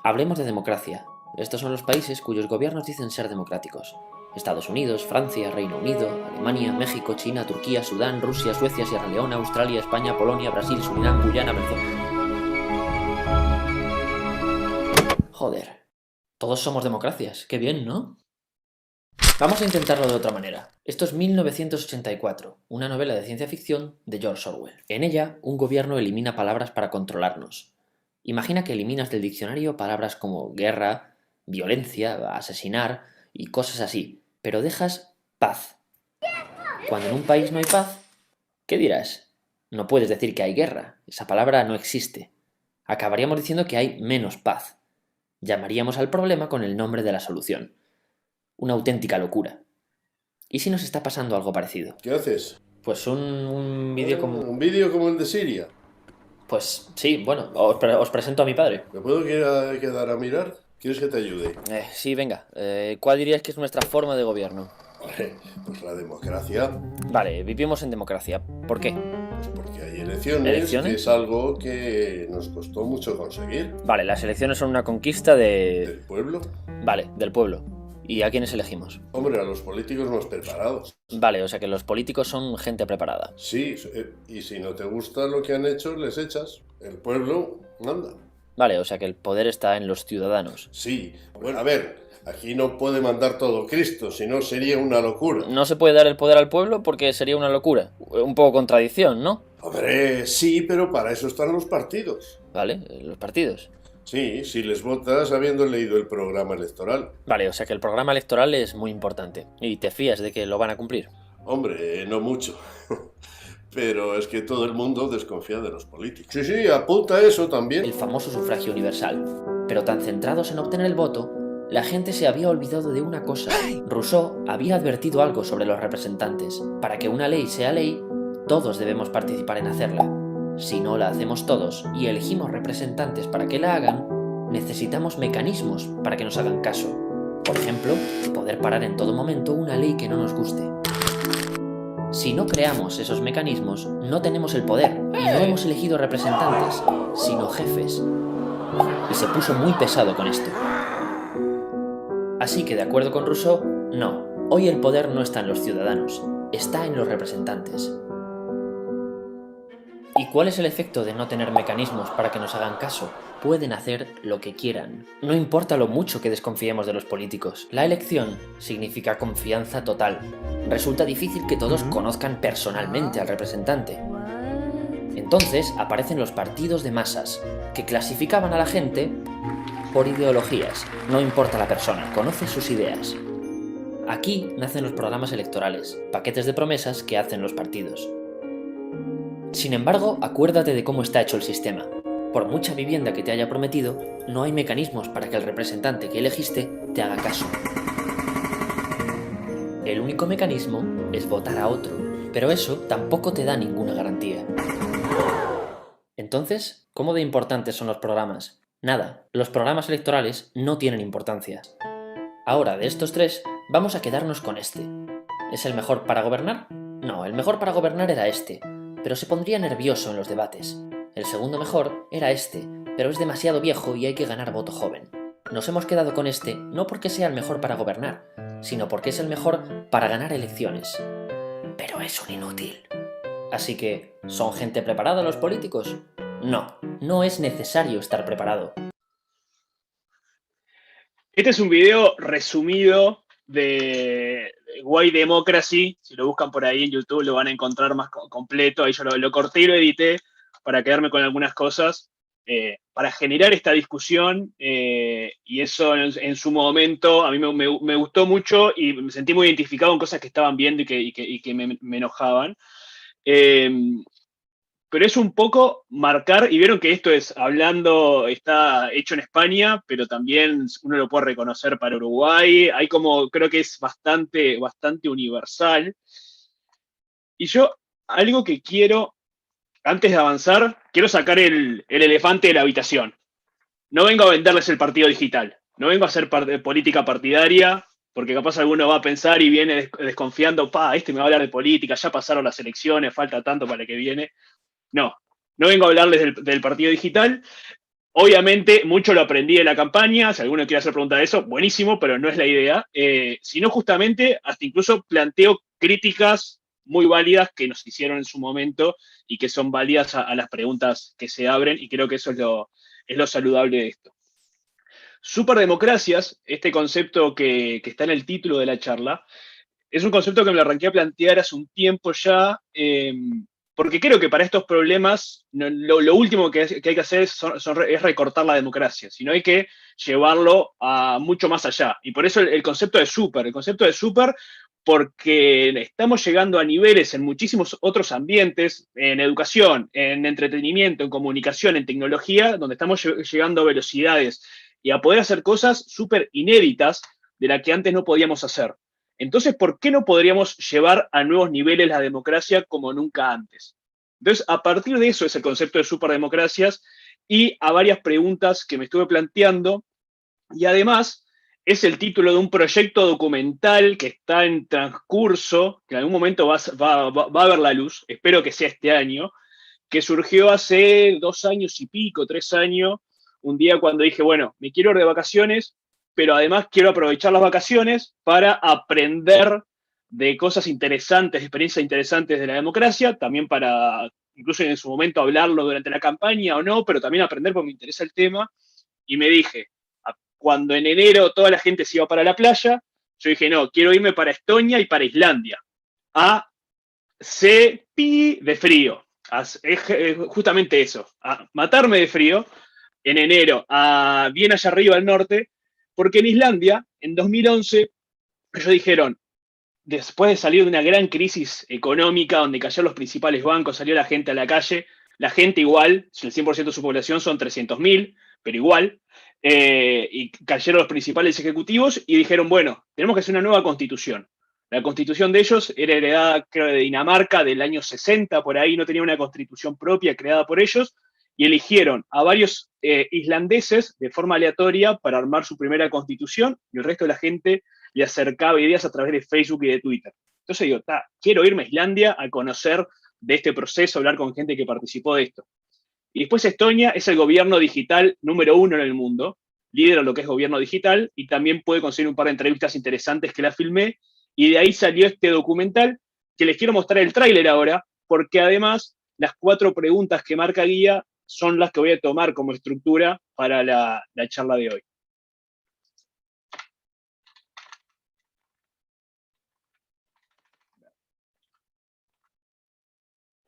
Hablemos de democracia. Estos son los países cuyos gobiernos dicen ser democráticos. Estados Unidos, Francia, Reino Unido, Alemania, México, China, Turquía, Sudán, Rusia, Suecia, Sierra Leona, Australia, España, Polonia, Brasil, Surinam, Guyana, Venezuela. Joder. Todos somos democracias. Qué bien, ¿no? Vamos a intentarlo de otra manera. Esto es 1984, una novela de ciencia ficción de George Orwell. En ella, un gobierno elimina palabras para controlarnos. Imagina que eliminas del diccionario palabras como guerra, violencia, asesinar y cosas así, pero dejas paz. Cuando en un país no hay paz, ¿qué dirás? No puedes decir que hay guerra, esa palabra no existe. Acabaríamos diciendo que hay menos paz. Llamaríamos al problema con el nombre de la solución. Una auténtica locura. ¿Y si nos está pasando algo parecido? ¿Qué haces? Pues un vídeo como... ¿Un vídeo como el de Siria? Pues sí, bueno, os presento a mi padre. ¿Me puedo quedar a mirar? ¿Quieres que te ayude? Sí, venga. ¿Cuál dirías que es nuestra forma de gobierno? Pues la democracia. Vale, vivimos en democracia. ¿Por qué? Pues porque hay elecciones, ¿Elecciones? que es algo que nos costó mucho conseguir. Vale, las elecciones son una conquista ¿Del pueblo? Vale, del pueblo. ¿Y a quiénes elegimos? Hombre, a los políticos más preparados. Vale, o sea que los políticos son gente preparada. Sí, y si no te gusta lo que han hecho, les echas. El pueblo manda. Vale, o sea que el poder está en los ciudadanos. Sí. Bueno, a ver, aquí no puede mandar todo Cristo, si no sería una locura. No se puede dar el poder al pueblo porque sería una locura. Un poco contradicción, ¿no? Hombre, sí, pero para eso están los partidos. Vale, los partidos. Sí, si les votas habiendo leído el programa electoral. Vale, o sea que el programa electoral es muy importante. ¿Y te fías de que lo van a cumplir? Hombre, no mucho. Pero es que todo el mundo desconfía de los políticos. Sí, sí, apunta eso también. El famoso sufragio universal. Pero tan centrados en obtener el voto, la gente se había olvidado de una cosa. Rousseau había advertido algo sobre los representantes. Para que una ley sea ley, todos debemos participar en hacerla. Si no la hacemos todos y elegimos representantes para que la hagan, necesitamos mecanismos para que nos hagan caso. Por ejemplo, poder parar en todo momento una ley que no nos guste. Si no creamos esos mecanismos, no tenemos el poder y no hemos elegido representantes, sino jefes. Y se puso muy pesado con esto. Así que, de acuerdo con Rousseau, no, hoy el poder no está en los ciudadanos, está en los representantes. ¿Y cuál es el efecto de no tener mecanismos para que nos hagan caso? Pueden hacer lo que quieran. No importa lo mucho que desconfiemos de los políticos. La elección significa confianza total. Resulta difícil que todos conozcan personalmente al representante. Entonces aparecen los partidos de masas, que clasificaban a la gente por ideologías. No importa la persona, conoce sus ideas. Aquí nacen los programas electorales, paquetes de promesas que hacen los partidos. Sin embargo, acuérdate de cómo está hecho el sistema. Por mucha vivienda que te haya prometido, no hay mecanismos para que el representante que elegiste te haga caso. El único mecanismo es votar a otro, pero eso tampoco te da ninguna garantía. Entonces, ¿cómo de importantes son los programas? Nada, los programas electorales no tienen importancia. Ahora, de estos tres, vamos a quedarnos con este. ¿Es el mejor para gobernar? No, el mejor para gobernar era este, pero se pondría nervioso en los debates. El segundo mejor era este, pero es demasiado viejo y hay que ganar voto joven. Nos hemos quedado con este no porque sea el mejor para gobernar, sino porque es el mejor para ganar elecciones. Pero es un inútil. Así que, ¿son gente preparada los políticos? No, no es necesario estar preparado. Este es un video resumido de Why Democracy. Si lo buscan por ahí en YouTube lo van a encontrar más completo. Ahí yo lo corté y lo edité para quedarme con algunas cosas, para generar esta discusión, y eso en su momento a mí me gustó mucho y me sentí muy identificado con cosas que estaban viendo y que me enojaban. Pero es un poco marcar, y vieron que esto está hecho en España, pero también uno lo puede reconocer para Uruguay, hay como, creo que es bastante universal. Y yo, algo que quiero, antes de avanzar, quiero sacar el elefante de la habitación. No vengo a venderles el partido digital, no vengo a hacer política partidaria, porque capaz alguno va a pensar y viene desconfiando, este me va a hablar de política, ya pasaron las elecciones, falta tanto para que viene. No vengo a hablarles del partido digital. Obviamente, mucho lo aprendí de la campaña. Si alguno quiere hacer pregunta de eso, buenísimo, pero no es la idea. Sino justamente, hasta incluso planteo críticas muy válidas que nos hicieron en su momento y que son válidas a las preguntas que se abren, y creo que eso es lo saludable de esto. Superdemocracias, este concepto que está en el título de la charla, es un concepto que me lo arranqué a plantear hace un tiempo ya, porque creo que para estos problemas lo último que hay que hacer es recortar la democracia, sino hay que llevarlo a mucho más allá. Y por eso el concepto de super, porque estamos llegando a niveles en muchísimos otros ambientes, en educación, en entretenimiento, en comunicación, en tecnología, donde estamos llegando a velocidades y a poder hacer cosas súper inéditas de las que antes no podíamos hacer. Entonces, ¿por qué no podríamos llevar a nuevos niveles la democracia como nunca antes? Entonces, a partir de eso es el concepto de superdemocracias y a varias preguntas que me estuve planteando. Y además, es el título de un proyecto documental que está en transcurso, que en algún momento va a ver la luz, espero que sea este año, que surgió hace 2 años y pico, 3 años, un día cuando dije, bueno, me quiero ir de vacaciones, pero además quiero aprovechar las vacaciones para aprender de cosas interesantes, experiencias interesantes de la democracia, también para, incluso en su momento, hablarlo durante la campaña o no, pero también aprender porque me interesa el tema. Y me dije, cuando en enero toda la gente se iba para la playa, yo dije, no, quiero irme para Estonia y para Islandia, a pi de frío. Es justamente eso, a matarme de frío en enero, bien allá arriba al norte, porque en Islandia, en 2011, ellos dijeron, después de salir de una gran crisis económica donde cayeron los principales bancos, salió la gente a la calle, la gente igual, el 100% de su población son 300.000, pero igual, y cayeron los principales ejecutivos y dijeron, bueno, tenemos que hacer una nueva constitución. La constitución de ellos era heredada, creo, de Dinamarca del año 60, por ahí no tenía una constitución propia creada por ellos, y eligieron a varios islandeses de forma aleatoria para armar su primera constitución, y el resto de la gente le acercaba ideas a través de Facebook y de Twitter. Entonces digo, quiero irme a Islandia a conocer de este proceso, hablar con gente que participó de esto. Y después Estonia es el gobierno digital número 1 en el mundo, líder en lo que es gobierno digital, y también puede conseguir un par de entrevistas interesantes que la filmé, y de ahí salió este documental, que les quiero mostrar el tráiler ahora, porque además las 4 preguntas que marca guía son las que voy a tomar como estructura para la charla de hoy.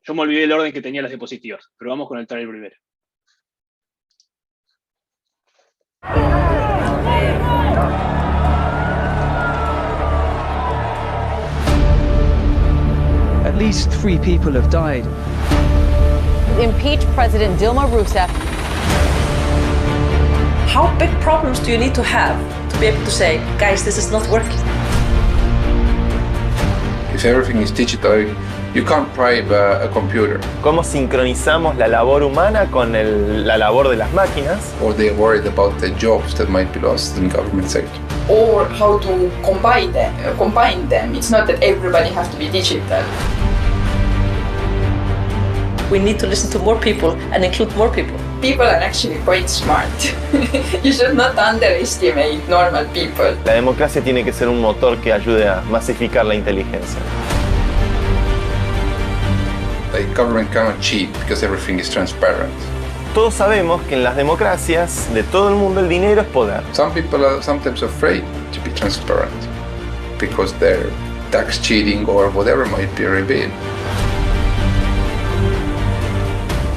Yo me olvidé el orden que tenía las diapositivas, pero vamos con el trailer primero. At least 3 people have died. Impeach President Dilma Rousseff. How big problems do you need to have to be able to say, guys, this is not working? If everything is digital, you can't bribe a computer. ¿Cómo sincronizamos la labor humana con la labor de las máquinas? Or they're worried about the jobs that might be lost in the government sector. Or how to combine them. It's not that everybody has to be digital. We need to listen to more people and include more people. People are actually quite smart. You should not underestimate normal people. La democracia tiene que ser un motor que ayude a masificar la inteligencia. Like government cannot cheat because everything is transparent. Todos sabemos que en las democracias de todo el mundo el dinero es poder. Some people are sometimes afraid to be transparent because their tax cheating or whatever might be revealed.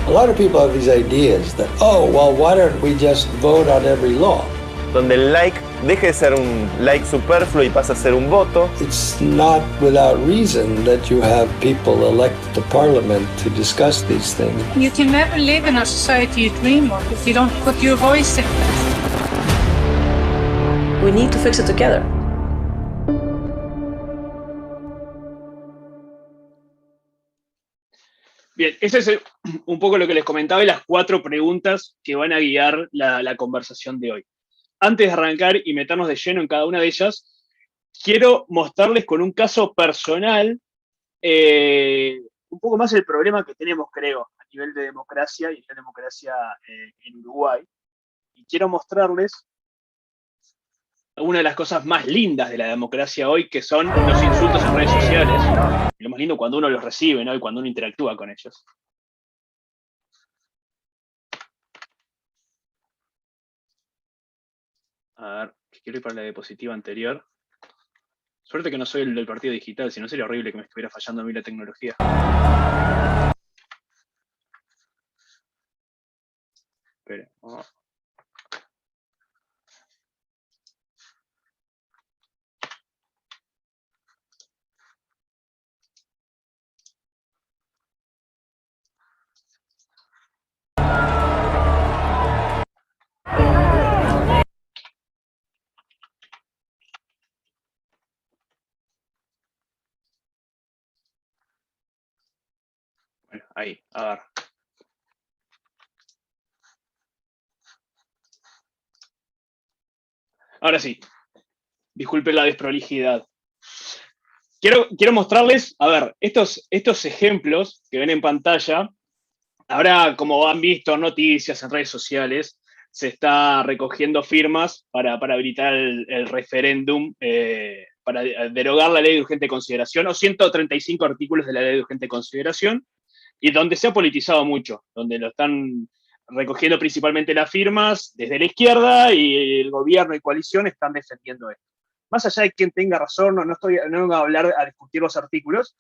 A lot of people have these ideas that, oh, well, why don't we just vote on every law? Donde el like deje de ser un like superfluo y pasa a ser un voto. It's not without reason that you have people elected to parliament to discuss these things. You can never live in a society you dream of if you don't put your voice in it. We need to fix it together. Bien, ese es un poco lo que les comentaba y las 4 preguntas que van a guiar la conversación de hoy. Antes de arrancar y meternos de lleno en cada una de ellas, quiero mostrarles con un caso personal un poco más el problema que tenemos, creo, a nivel de democracia y de democracia en Uruguay. y quiero mostrarles una de las cosas más lindas de la democracia hoy, que son los insultos en redes sociales. Y lo más lindo cuando uno los recibe, ¿no? Y cuando uno interactúa con ellos. A ver, quiero ir para la diapositiva anterior. Suerte que no soy el del partido digital, si no sería horrible que me estuviera fallando a mí la tecnología. Espera, vamos. Bueno, ahí, a ver. Ahora sí, disculpen la desprolijidad. Quiero mostrarles, a ver, estos ejemplos que ven en pantalla. Ahora, como han visto noticias en redes sociales, se está recogiendo firmas para habilitar el referéndum, para derogar la ley de urgente consideración, o 135 artículos de la ley de urgente consideración, y donde se ha politizado mucho, donde lo están recogiendo principalmente las firmas desde la izquierda, y el gobierno y coalición están defendiendo esto. Más allá de quien tenga razón, no vengo a hablar, a discutir los artículos.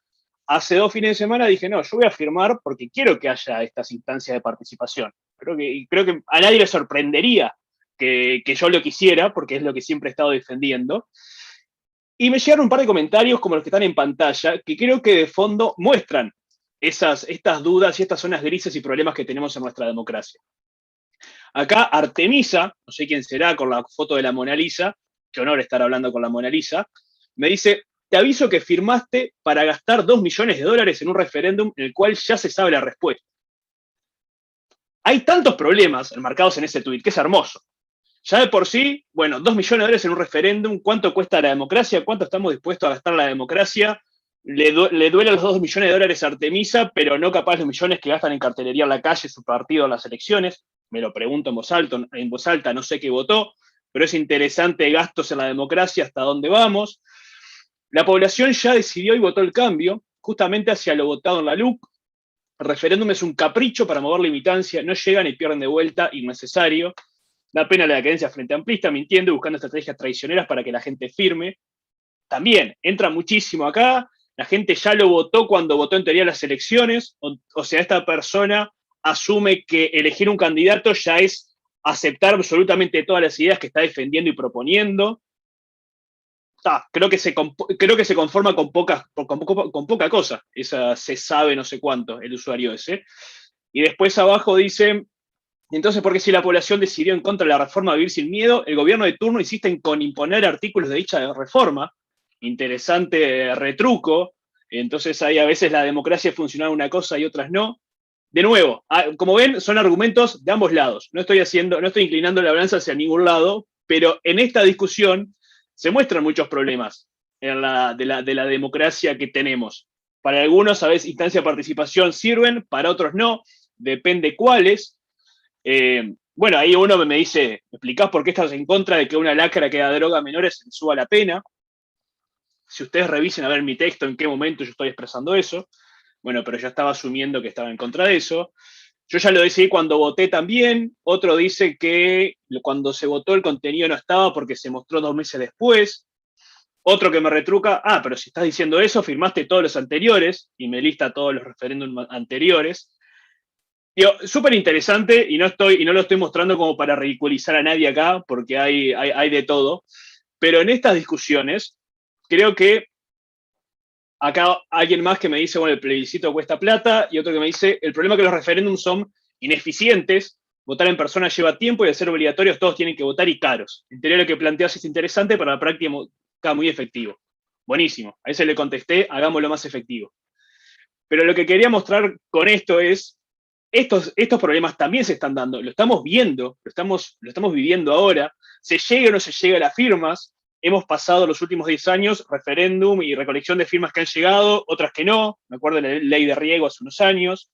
Hace 2 fines de semana dije, no, yo voy a firmar porque quiero que haya estas instancias de participación. Creo que a nadie le sorprendería que yo lo quisiera, porque es lo que siempre he estado defendiendo. Y me llegaron un par de comentarios como los que están en pantalla, que creo que de fondo muestran estas dudas y estas zonas grises y problemas que tenemos en nuestra democracia. Acá Artemisa, no sé quién será, con la foto de la Mona Lisa, qué honor estar hablando con la Mona Lisa, me dice: te aviso que firmaste para gastar $2 millones en un referéndum en el cual ya se sabe la respuesta. Hay tantos problemas enmarcados en ese tuit, que es hermoso. Ya de por sí, bueno, $2 millones en un referéndum, ¿cuánto cuesta la democracia? ¿Cuánto estamos dispuestos a gastar la democracia? Le duelen los $2 millones a Artemisa, pero no capaz los millones que gastan en cartelería en la calle, su partido en las elecciones. Me lo pregunto en voz alta, no sé qué votó, pero es interesante gastos en la democracia, hasta dónde vamos. La población ya decidió y votó el cambio, justamente hacia lo votado en la LUC. El referéndum es un capricho para mover la imitancia, no llegan y pierden de vuelta, innecesario. Da pena la decadencia frente amplista, mintiendo y buscando estrategias traicioneras para que la gente firme. También entra muchísimo acá, la gente ya lo votó cuando votó en teoría las elecciones, o sea, esta persona asume que elegir un candidato ya es aceptar absolutamente todas las ideas que está defendiendo y proponiendo. Creo que se conforma con poca cosa. Esa se sabe no sé cuánto, el usuario ese. Y después abajo dice: entonces, porque si la población decidió en contra de la reforma Vivir Sin Miedo, el gobierno de turno insiste en imponer artículos de dicha reforma. Interesante retruco. Entonces ahí a veces la democracia funciona una cosa y otras no. De nuevo, como ven, son argumentos de ambos lados. No estoy inclinando la balanza hacia ningún lado, pero en esta discusión se muestran muchos problemas de la democracia que tenemos. Para algunos, a veces, instancias de participación sirven, para otros no, depende cuáles. Bueno, ahí uno me dice: ¿me explicás por qué estás en contra de que una lacra que da droga a menores se le suba la pena? Si ustedes revisen a ver mi texto, en qué momento yo estoy expresando eso. Bueno, pero yo estaba asumiendo que estaba en contra de eso. Yo ya lo decidí cuando voté también. Otro dice que cuando se votó el contenido no estaba porque se mostró 2 meses después. Otro que me retruca: pero si estás diciendo eso, firmaste todos los anteriores, y me lista todos los referéndums anteriores. Digo, súper interesante, y no lo estoy mostrando como para ridiculizar a nadie acá, porque hay de todo. Pero en estas discusiones, creo que acá alguien más que me dice: bueno, el plebiscito cuesta plata, y otro que me dice: el problema es que los referéndums son ineficientes, votar en persona lleva tiempo y al ser obligatorios todos tienen que votar y caros. En teoría lo que planteas es interesante, para la práctica muy efectivo. Buenísimo, a ese le contesté: hagámoslo más efectivo. Pero lo que quería mostrar con esto es: estos problemas también se están dando, lo estamos viendo, lo estamos viviendo ahora. Se llega o no se llega a las firmas. Hemos pasado los últimos 10 años referéndum y recolección de firmas que han llegado, otras que no. Me acuerdo de la ley de riego hace unos años.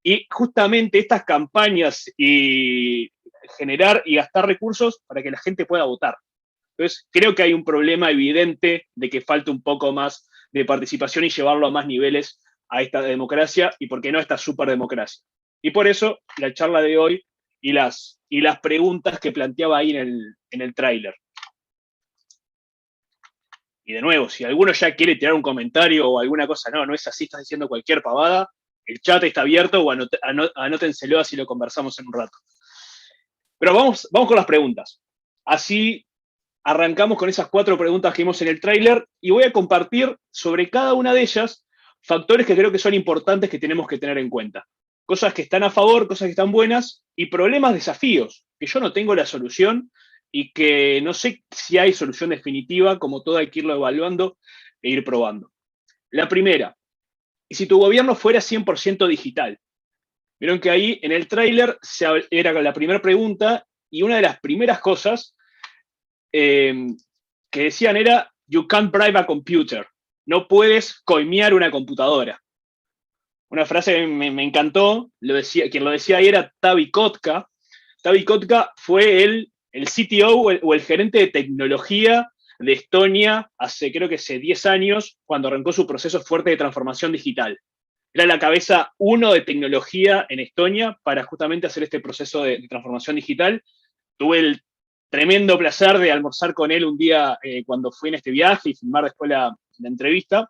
Y justamente estas campañas y generar y gastar recursos para que la gente pueda votar. Entonces, creo que hay un problema evidente de que falta un poco más de participación y llevarlo a más niveles a esta democracia y, por qué no, a esta superdemocracia. Y por eso, la charla de hoy y las preguntas que planteaba ahí en el tráiler. Y de nuevo, si alguno ya quiere tirar un comentario o alguna cosa, no es así, estás diciendo cualquier pavada, el chat está abierto o anótenselo, así lo conversamos en un rato. Pero vamos con las preguntas. Así arrancamos con esas 4 preguntas que vimos en el tráiler y voy a compartir sobre cada una de ellas factores que creo que son importantes que tenemos que tener en cuenta. Cosas que están a favor, cosas que están buenas y problemas, desafíos, que yo no tengo la solución y que no sé si hay solución definitiva, como todo hay que irlo evaluando e ir probando. La primera, ¿y si tu gobierno fuera 100% digital? Vieron que ahí en el tráiler era la primera pregunta y una de las primeras cosas que decían era "You can't bribe a computer", no puedes coimear una computadora. Una frase que me encantó, quien lo decía ahí era Tavi Kotka. Tavi Kotka fue el CTO o el gerente de tecnología de Estonia creo que hace 10 años, cuando arrancó su proceso fuerte de transformación digital. Era la cabeza 1 de tecnología en Estonia para justamente hacer este proceso de transformación digital. Tuve el tremendo placer de almorzar con él un día cuando fui en este viaje y filmar después la entrevista.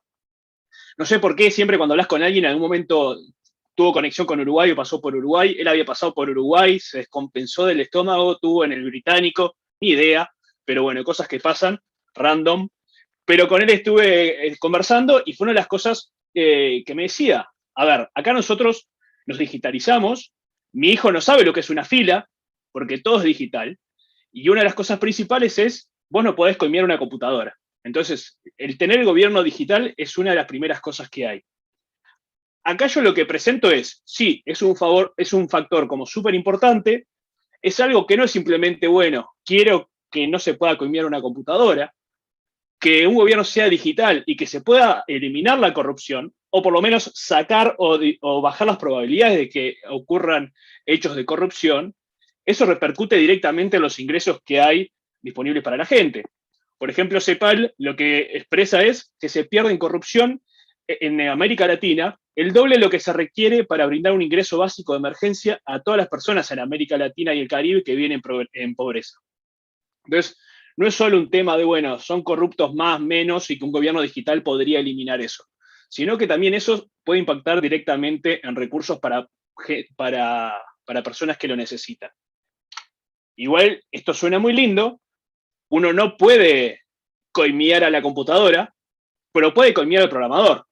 No sé por qué siempre cuando hablas con alguien en algún momento tuvo conexión con Uruguay o pasó por Uruguay. Él había pasado por Uruguay, se descompensó del estómago, tuvo en el británico, ni idea, pero bueno, cosas que pasan, random. Pero con él estuve conversando y fue una de las cosas que me decía, a ver, acá nosotros nos digitalizamos, mi hijo no sabe lo que es una fila, porque todo es digital, y una de las cosas principales es, vos no podés coimear una computadora. Entonces, el tener el gobierno digital es una de las primeras cosas que hay. Acá yo lo que presento es, sí, es un factor como súper importante, es algo que no es simplemente, bueno, quiero que no se pueda coimear una computadora, que un gobierno sea digital y que se pueda eliminar la corrupción, o por lo menos sacar o bajar las probabilidades de que ocurran hechos de corrupción, eso repercute directamente en los ingresos que hay disponibles para la gente. Por ejemplo, CEPAL lo que expresa es que se pierde en corrupción en América Latina el doble de lo que se requiere para brindar un ingreso básico de emergencia a todas las personas en América Latina y el Caribe que viven en pobreza. Entonces, no es solo un tema de, bueno, son corruptos más, menos, y que un gobierno digital podría eliminar eso, sino que también eso puede impactar directamente en recursos para personas que lo necesitan. Igual, esto suena muy lindo, uno no puede coimear a la computadora, pero puede coimear al programador.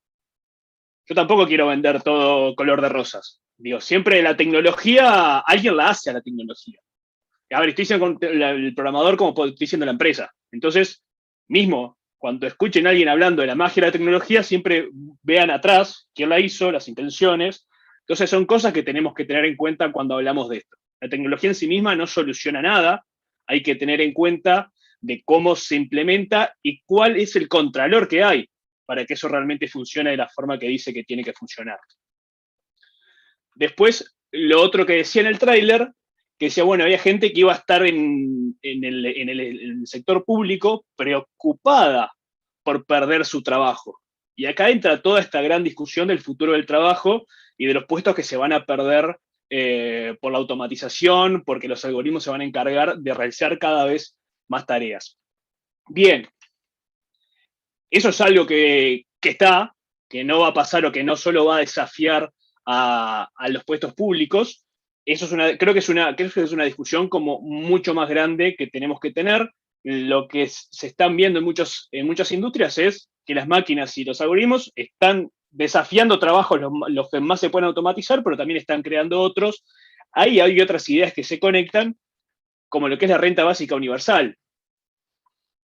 Yo tampoco quiero vender todo color de rosas. Digo, siempre la tecnología, alguien la hace a la tecnología. A ver, estoy diciendo el programador como estoy diciendo la empresa. Entonces, mismo, cuando escuchen a alguien hablando de la magia de la tecnología, siempre vean atrás quién la hizo, las intenciones. Entonces, son cosas que tenemos que tener en cuenta cuando hablamos de esto. La tecnología en sí misma no soluciona nada. Hay que tener en cuenta de cómo se implementa y cuál es el contralor que hay para que eso realmente funcione de la forma que dice que tiene que funcionar. Después, lo otro que decía en el tráiler, que decía, bueno, había gente que iba a estar en el sector público preocupada por perder su trabajo. Y acá entra toda esta gran discusión del futuro del trabajo y de los puestos que se van a perder por la automatización, porque los algoritmos se van a encargar de realizar cada vez más tareas. Bien, eso es algo que está, que no va a pasar o que no solo va a desafiar a los puestos públicos. Eso es creo que es una discusión como mucho más grande que tenemos que tener. Lo que se están viendo en muchas industrias es que las máquinas y los algoritmos están desafiando trabajos los que más se pueden automatizar, pero también están creando otros. Ahí hay otras ideas que se conectan, como lo que es la renta básica universal.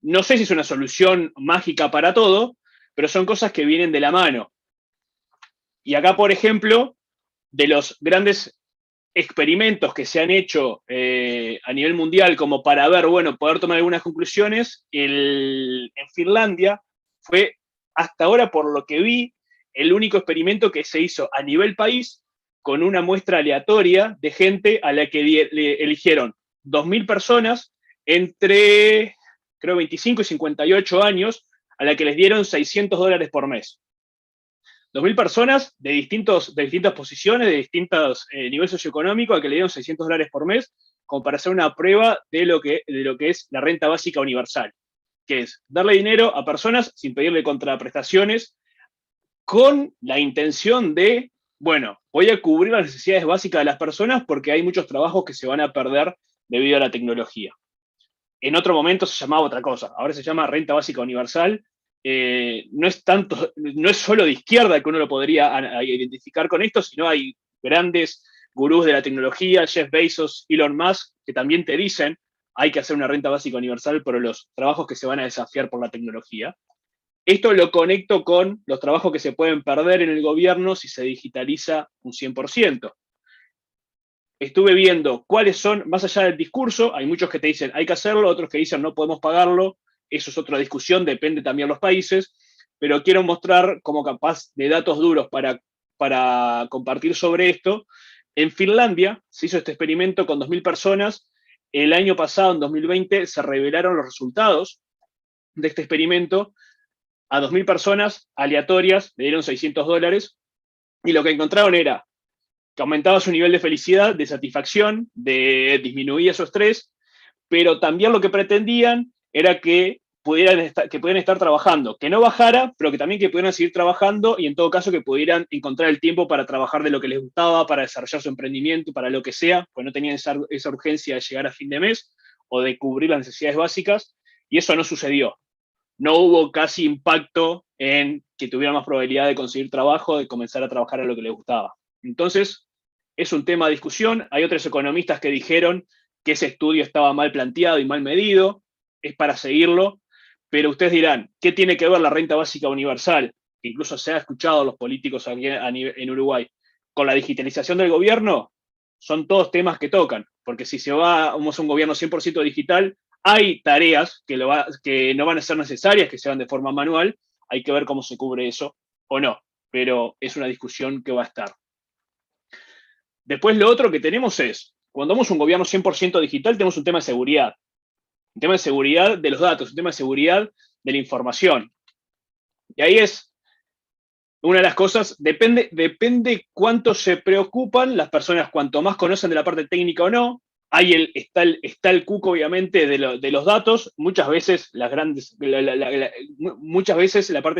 No sé si es una solución mágica para todo, pero son cosas que vienen de la mano. Y acá, por ejemplo, de los grandes experimentos que se han hecho a nivel mundial como para ver, bueno, poder tomar algunas conclusiones, en Finlandia fue, hasta ahora, por lo que vi, el único experimento que se hizo a nivel país con una muestra aleatoria de gente a la que le eligieron 2.000 personas entre, creo, 25 y 58 años, a la que les dieron $600 por mes. 2.000 personas de distintas posiciones, de distintos niveles socioeconómicos, a que le dieron $600 por mes, como para hacer una prueba de lo que es la renta básica universal, que es darle dinero a personas sin pedirle contraprestaciones, con la intención de, bueno, voy a cubrir las necesidades básicas de las personas porque hay muchos trabajos que se van a perder debido a la tecnología. En otro momento se llamaba otra cosa, ahora se llama renta básica universal. No es solo de izquierda que uno lo podría identificar con esto, sino hay grandes gurús de la tecnología, Jeff Bezos, Elon Musk, que también te dicen hay que hacer una renta básica universal por los trabajos que se van a desafiar por la tecnología. Esto lo conecto con los trabajos que se pueden perder en el gobierno si se digitaliza un 100%. Estuve viendo cuáles son, más allá del discurso, hay muchos que te dicen hay que hacerlo, otros que dicen no podemos pagarlo, eso es otra discusión, depende también de los países, pero quiero mostrar como capaz de datos duros para compartir sobre esto. En Finlandia se hizo este experimento con 2.000 personas, el año pasado, en 2020, se revelaron los resultados de este experimento. A 2.000 personas aleatorias le dieron $600 y lo que encontraron era que aumentaba su nivel de felicidad, de satisfacción, disminuía su estrés, pero también lo que pretendían era que pudieran estar trabajando, que no bajara, pero que también que pudieran seguir trabajando y en todo caso que pudieran encontrar el tiempo para trabajar de lo que les gustaba, para desarrollar su emprendimiento, para lo que sea, pues no tenían esa urgencia de llegar a fin de mes o de cubrir las necesidades básicas, y eso no sucedió. No hubo casi impacto en que tuvieran más probabilidad de conseguir trabajo, de comenzar a trabajar a lo que les gustaba. Entonces, es un tema de discusión. Hay otros economistas que dijeron que ese estudio estaba mal planteado y mal medido, es para seguirlo, pero ustedes dirán, ¿qué tiene que ver la renta básica universal? Que incluso se ha escuchado a los políticos aquí en Uruguay, con la digitalización del gobierno. Son todos temas que tocan, porque si vamos a un gobierno 100% digital, hay tareas que no van a ser necesarias, que se hagan de forma manual, hay que ver cómo se cubre eso o no, pero es una discusión que va a estar. Después lo otro que tenemos es, cuando vamos a un gobierno 100% digital, tenemos un tema de seguridad. Un tema de seguridad de los datos, un tema de seguridad de la información. Y ahí es una de las cosas, depende cuánto se preocupan las personas, cuanto más conocen de la parte técnica o no. Está el cuco, obviamente, de los datos. Muchas veces la parte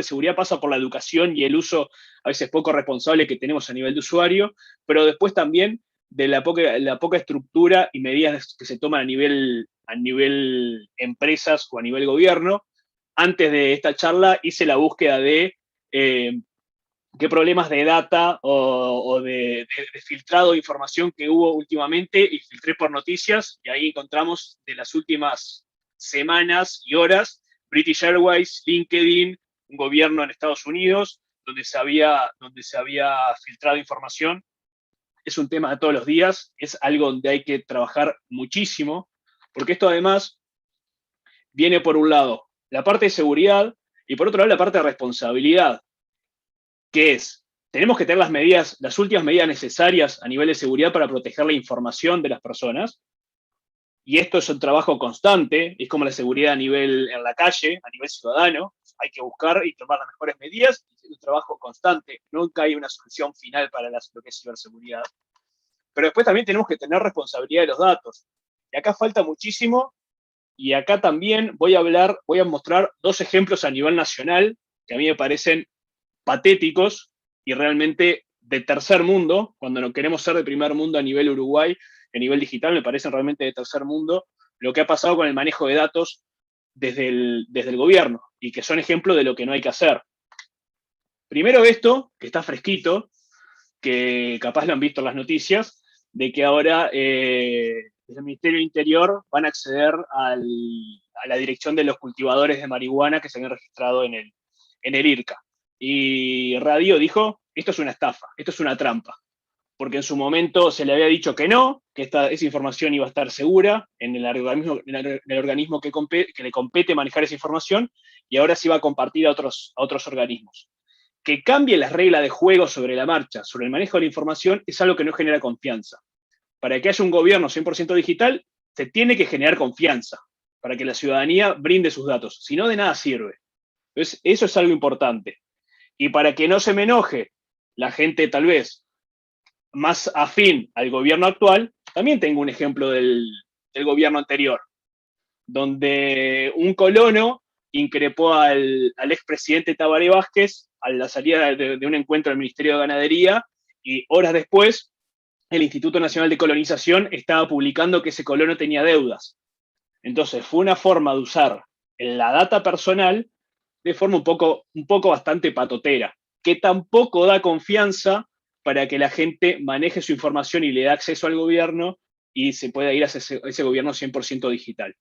de seguridad pasa por la educación y el uso a veces poco responsable que tenemos a nivel de usuario, pero después también de la poca estructura y medidas que se toman a nivel empresas o a nivel gobierno. Antes de esta charla hice la búsqueda de qué problemas de data o de filtrado de información que hubo últimamente, y filtré por noticias, y ahí encontramos de las últimas semanas y horas, British Airways, LinkedIn, un gobierno en Estados Unidos, donde se había filtrado información. Es un tema de todos los días, es algo donde hay que trabajar muchísimo, porque esto además viene por un lado la parte de seguridad y por otro lado la parte de responsabilidad, que es, tenemos que tener las últimas medidas necesarias a nivel de seguridad para proteger la información de las personas, y esto es un trabajo constante, es como la seguridad en la calle, a nivel ciudadano, hay que buscar y tomar las mejores medidas, y es un trabajo constante, nunca hay una solución final para lo que es ciberseguridad. Pero después también tenemos que tener responsabilidad de los datos, y acá falta muchísimo, y acá también voy a mostrar dos ejemplos a nivel nacional, que a mí me parecen patéticos y realmente de tercer mundo, cuando no queremos ser de primer mundo a nivel Uruguay, a nivel digital, me parecen realmente de tercer mundo, lo que ha pasado con el manejo de datos desde el gobierno, y que son ejemplos de lo que no hay que hacer. Primero esto, que está fresquito, que capaz lo han visto en las noticias, de que ahora desde el Ministerio del Interior van a acceder a la dirección de los cultivadores de marihuana que se habían registrado en el IRCA. Y Radio dijo, esto es una estafa, esto es una trampa, porque en su momento se le había dicho que no, que esa información iba a estar segura en el organismo que le compete manejar esa información, y ahora se iba a compartir a otros organismos. Que cambie las reglas de juego sobre la marcha, sobre el manejo de la información, es algo que no genera confianza. Para que haya un gobierno 100% digital, se tiene que generar confianza para que la ciudadanía brinde sus datos, si no de nada sirve. Entonces, eso es algo importante. Y para que no se me enoje la gente tal vez más afín al gobierno actual, también tengo un ejemplo del gobierno anterior, donde un colono increpó al expresidente Tabaré Vázquez a la salida de un encuentro del Ministerio de Ganadería, y horas después el Instituto Nacional de Colonización estaba publicando que ese colono tenía deudas. Entonces fue una forma de usar la data personal de forma un poco bastante patotera, que tampoco da confianza para que la gente maneje su información y le dé acceso al gobierno y se pueda ir a ese gobierno 100% digital.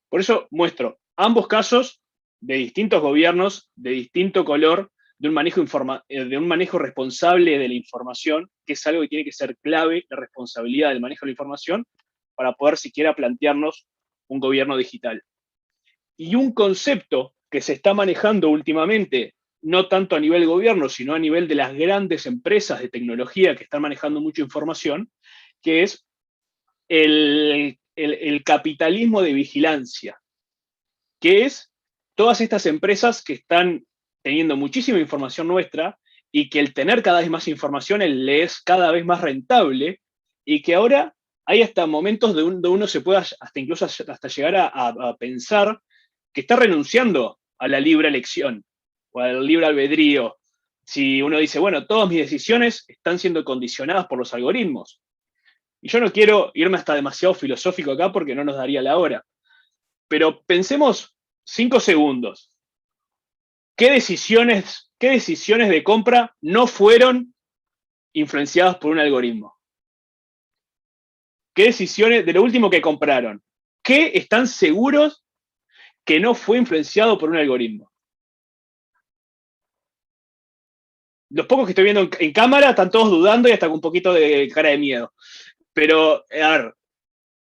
Por eso muestro ambos casos de distintos gobiernos, de distinto color, de un manejo responsable de la información, que es algo que tiene que ser clave, la responsabilidad del manejo de la información, para poder siquiera plantearnos un gobierno digital. Y un concepto que se está manejando últimamente, no tanto a nivel gobierno, sino a nivel de las grandes empresas de tecnología que están manejando mucha información, que es el capitalismo de vigilancia, que es todas estas empresas que están teniendo muchísima información nuestra y que el tener cada vez más información le es cada vez más rentable, y que ahora hay hasta momentos donde uno se puede incluso hasta llegar a pensar que está renunciando a la libre elección o al libre albedrío. Si uno dice, bueno, todas mis decisiones están siendo condicionadas por los algoritmos. Y yo no quiero irme hasta demasiado filosófico acá porque no nos daría la hora. Pero pensemos 5 segundos. ¿Qué decisiones de compra no fueron influenciadas por un algoritmo? ¿Qué decisiones, de lo último que compraron, qué están seguros que no fue influenciado por un algoritmo? Los pocos que estoy viendo en cámara están todos dudando y hasta con un poquito de cara de miedo. Pero, a ver,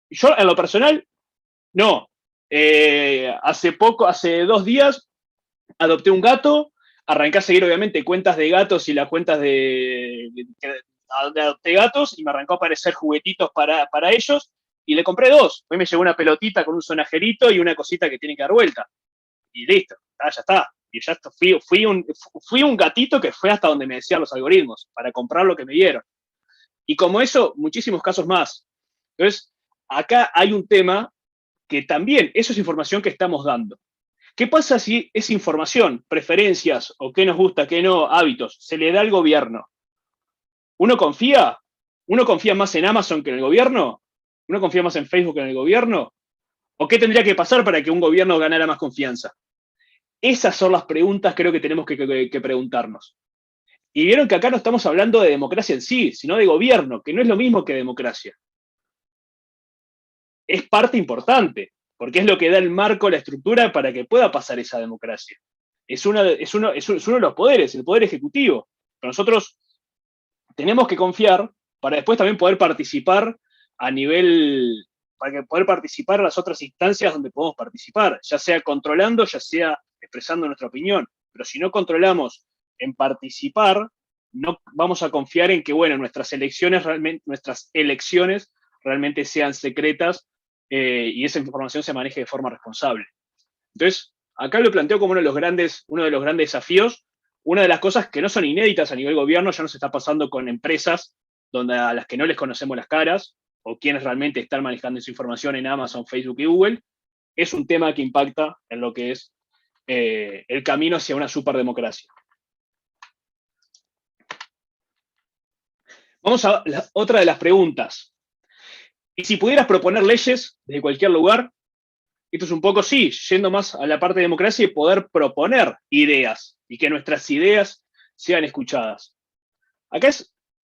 yo en lo personal, no. Hace 2 días, adopté un gato, arranqué a seguir obviamente cuentas de gatos y las cuentas de adopté gatos, y me arrancó a aparecer juguetitos para ellos, y le compré 2. Hoy me llegó una pelotita con un sonajerito y una cosita que tiene que dar vuelta. Y listo, ya está. Y ya fui un gatito que fue hasta donde me decían los algoritmos, para comprar lo que me dieron. Y como eso, muchísimos casos más. Entonces, acá hay un tema que también, eso es información que estamos dando. ¿Qué pasa si esa información, preferencias, o qué nos gusta, qué no, hábitos, se le da al gobierno? ¿Uno confía más en Amazon que en el gobierno? ¿Uno confía más en Facebook que en el gobierno? ¿O qué tendría que pasar para que un gobierno ganara más confianza? Esas son las preguntas, creo, que tenemos que preguntarnos. Y vieron que acá no estamos hablando de democracia en sí, sino de gobierno, que no es lo mismo que democracia. Es parte importante, porque es lo que da el marco, la estructura para que pueda pasar esa democracia. Es uno de los poderes, el poder ejecutivo. Pero nosotros tenemos que confiar para después también poder participar para poder participar en las otras instancias donde podemos participar, ya sea controlando, ya sea expresando nuestra opinión. Pero si no controlamos en participar, no vamos a confiar en que, bueno, nuestras elecciones realmente sean secretas, y esa información se maneje de forma responsable. Entonces, acá lo planteo como uno de los grandes desafíos. Una de las cosas que no son inéditas a nivel gobierno ya nos está pasando con empresas a las que no les conocemos las caras, o quienes realmente están manejando esa información en Amazon, Facebook y Google. Es un tema que impacta en lo que es el camino hacia una superdemocracia. Vamos a otra de las preguntas. ¿Y si pudieras proponer leyes desde cualquier lugar? Esto es un poco, sí, yendo más a la parte de democracia y poder proponer ideas y que nuestras ideas sean escuchadas. Acá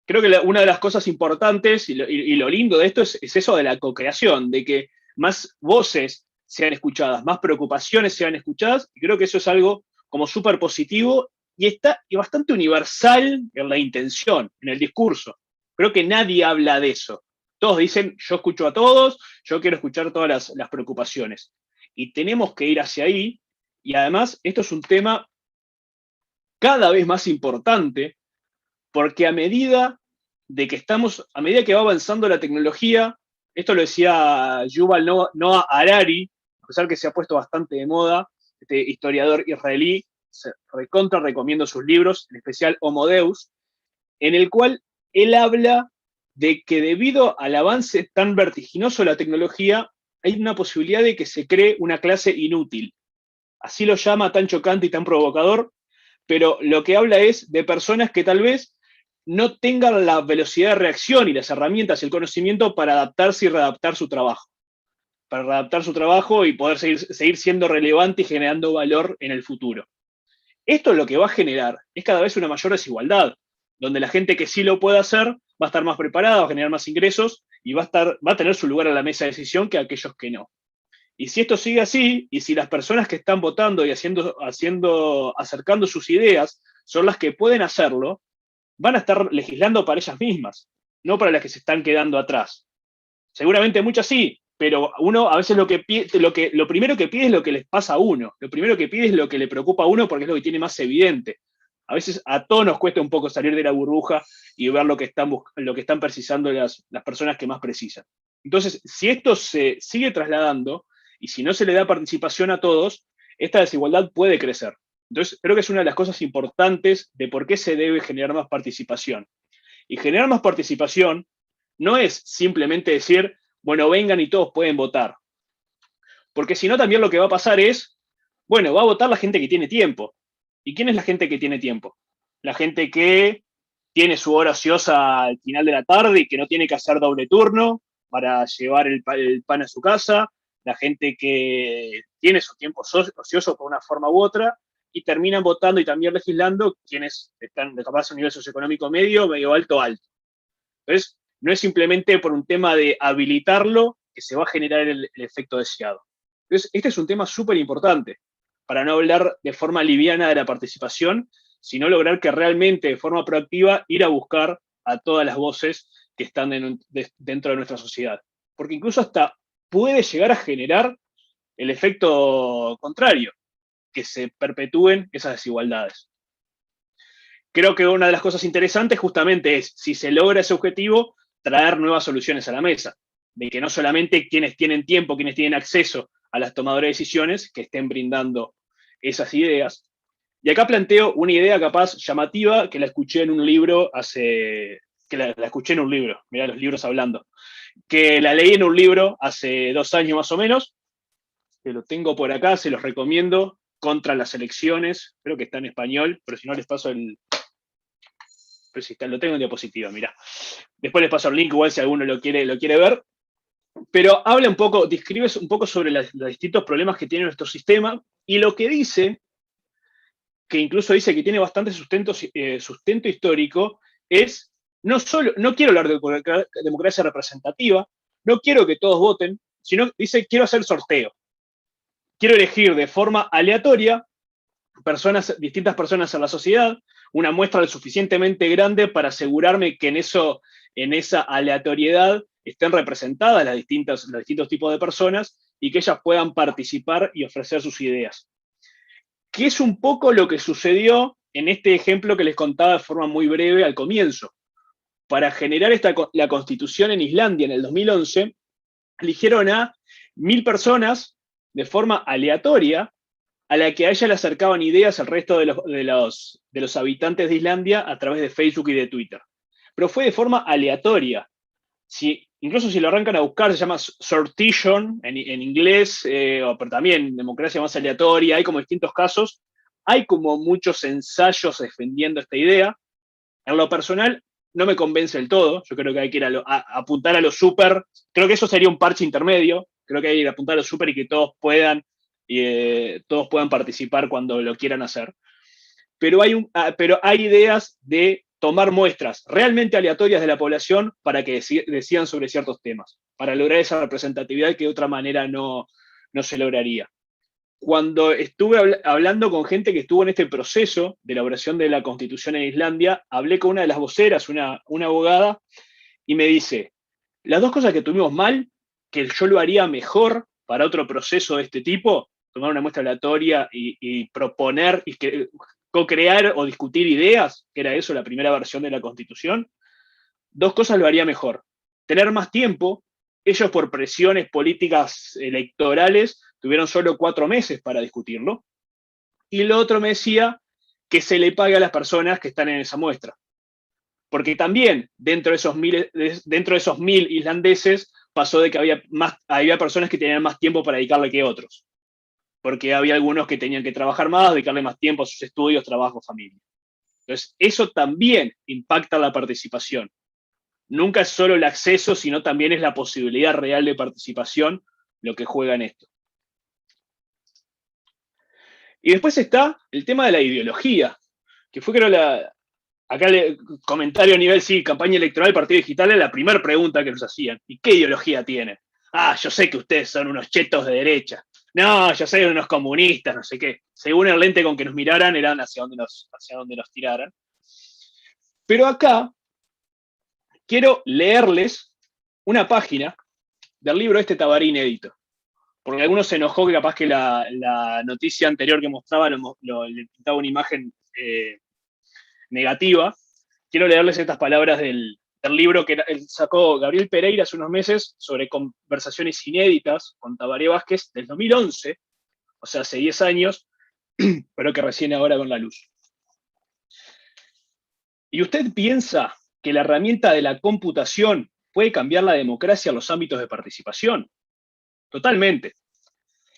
creo que una de las cosas importantes y lo lindo de esto es eso de la co-creación, de que más voces sean escuchadas, más preocupaciones sean escuchadas, y creo que eso es algo como súper positivo y bastante universal en la intención, en el discurso. Creo que nadie habla de eso. Todos dicen, yo escucho a todos, yo quiero escuchar todas las preocupaciones. Y tenemos que ir hacia ahí, y además esto es un tema cada vez más importante, porque a medida que va avanzando la tecnología, Esto lo decía Yuval Noah Harari, a pesar que se ha puesto bastante de moda, este historiador israelí, se recontra recomiendo sus libros, en especial Homo Deus, en el cual él habla de que debido al avance tan vertiginoso de la tecnología, hay una posibilidad de que se cree una clase inútil. Así lo llama, tan chocante y tan provocador, pero lo que habla es de personas que tal vez no tengan la velocidad de reacción y las herramientas y el conocimiento para adaptarse y readaptar su trabajo. Para readaptar su trabajo y poder seguir siendo relevante y generando valor en el futuro. Esto lo que va a generar es cada vez una mayor desigualdad, donde la gente que sí lo puede hacer va a estar más preparada, va a generar más ingresos y va a tener su lugar a la mesa de decisión que aquellos que no. Y si esto sigue así, y si las personas que están votando y acercando sus ideas son las que pueden hacerlo, van a estar legislando para ellas mismas, no para las que se están quedando atrás. Seguramente muchas sí, pero uno a veces lo primero que pide es lo que les pasa a uno, lo primero que pide es lo que le preocupa a uno porque es lo que tiene más evidente. A veces a todos nos cuesta un poco salir de la burbuja y ver lo que están precisando las personas que más precisan. Entonces, si esto se sigue trasladando y si no se le da participación a todos, esta desigualdad puede crecer. Entonces, creo que es una de las cosas importantes de por qué se debe generar más participación. Y generar más participación no es simplemente decir, bueno, vengan y todos pueden votar. Porque si no, también lo que va a pasar es, bueno, va a votar la gente que tiene tiempo. ¿Y quién es la gente que tiene tiempo? La gente que tiene su hora ociosa al final de la tarde y que no tiene que hacer doble turno para llevar el pan a su casa, la gente que tiene su tiempo ocioso por una forma u otra, y terminan votando y también legislando quienes están capaz de un nivel socioeconómico medio alto. Entonces, no es simplemente por un tema de habilitarlo que se va a generar el efecto deseado. Entonces, este es un tema súper importante, para no hablar de forma liviana de la participación, sino lograr que realmente de forma proactiva ir a buscar a todas las voces que están dentro de nuestra sociedad. Porque incluso hasta puede llegar a generar el efecto contrario, que se perpetúen esas desigualdades. Creo que una de las cosas interesantes justamente es, si se logra ese objetivo, traer nuevas soluciones a la mesa, de que no solamente quienes tienen tiempo, quienes tienen acceso a las tomadoras de decisiones, que estén brindando esas ideas. Y acá planteo una idea capaz llamativa que la escuché en un libro mirá los libros hablando, que la leí en un libro hace 2 años más o menos, que lo tengo por acá, se los recomiendo, Contra las elecciones, creo que está en español, pero si no les paso pero si está, lo tengo en diapositiva, mirá. Después les paso el link, igual si alguno lo quiere ver. Pero describe un poco sobre los distintos problemas que tiene nuestro sistema, y lo que dice, que incluso dice que tiene bastante sustento histórico, es, no quiero hablar de democracia representativa, no quiero que todos voten, sino dice, quiero hacer sorteo. Quiero elegir de forma aleatoria distintas personas en la sociedad, una muestra lo suficientemente grande para asegurarme que en esa aleatoriedad estén representadas los distintos tipos de personas y que ellas puedan participar y ofrecer sus ideas. Que es un poco lo que sucedió en este ejemplo que les contaba de forma muy breve al comienzo. Para generar la constitución en Islandia en el 2011, eligieron a 1000 personas de forma aleatoria, a la que a ella le acercaban ideas al resto de los habitantes de Islandia a través de Facebook y de Twitter. Pero fue de forma aleatoria. Incluso si lo arrancan a buscar, se llama sortition en inglés, pero también democracia más aleatoria, hay como distintos casos. Hay como muchos ensayos defendiendo esta idea. En lo personal, no me convence del todo. Yo creo que hay que ir a apuntar a lo súper. Creo que eso sería un parche intermedio. Creo que hay que ir a apuntar a lo súper y que todos puedan participar cuando lo quieran hacer. Pero hay ideas de tomar muestras realmente aleatorias de la población para que decidan sobre ciertos temas, para lograr esa representatividad que de otra manera no se lograría. Cuando estuve hablando con gente que estuvo en este proceso de elaboración de la Constitución en Islandia, hablé con una de las voceras, una abogada, y me dice, las dos cosas que tuvimos mal, que yo lo haría mejor para otro proceso de este tipo, tomar una muestra aleatoria y proponer y co-crear o discutir ideas, que era eso, la primera versión de la Constitución, 2 cosas lo haría mejor. Tener más tiempo, ellos por presiones políticas electorales tuvieron solo 4 meses para discutirlo. Y lo otro me decía que se le pague a las personas que están en esa muestra. Porque también dentro de esos 1.000 islandeses pasó de que había personas que tenían más tiempo para dedicarle que otros. Porque había algunos que tenían que trabajar más, dedicarle más tiempo a sus estudios, trabajo, familia. Entonces, eso también impacta la participación. Nunca es solo el acceso, sino también es la posibilidad real de participación lo que juega en esto. Y después está el tema de la ideología, que fue, creo, acá el comentario a nivel, sí, campaña electoral, partido digital, es la primera pregunta que nos hacían. ¿Y qué ideología tienen? Yo sé que ustedes son unos chetos de derecha. No, yo soy unos comunistas, no sé qué. Según el lente con que nos miraran, eran hacia donde nos tiraran. Pero acá quiero leerles una página del libro Tabaré Inédito. Porque algunos se enojó que capaz que la noticia anterior que mostraba le pintaba una imagen negativa. Quiero leerles estas palabras del libro que sacó Gabriel Pereira hace unos meses sobre conversaciones inéditas con Tabaré Vázquez del 2011, o sea, hace 10 años, pero que recién ahora con la luz. ¿Y usted piensa que la herramienta de la computación puede cambiar la democracia en los ámbitos de participación? Totalmente.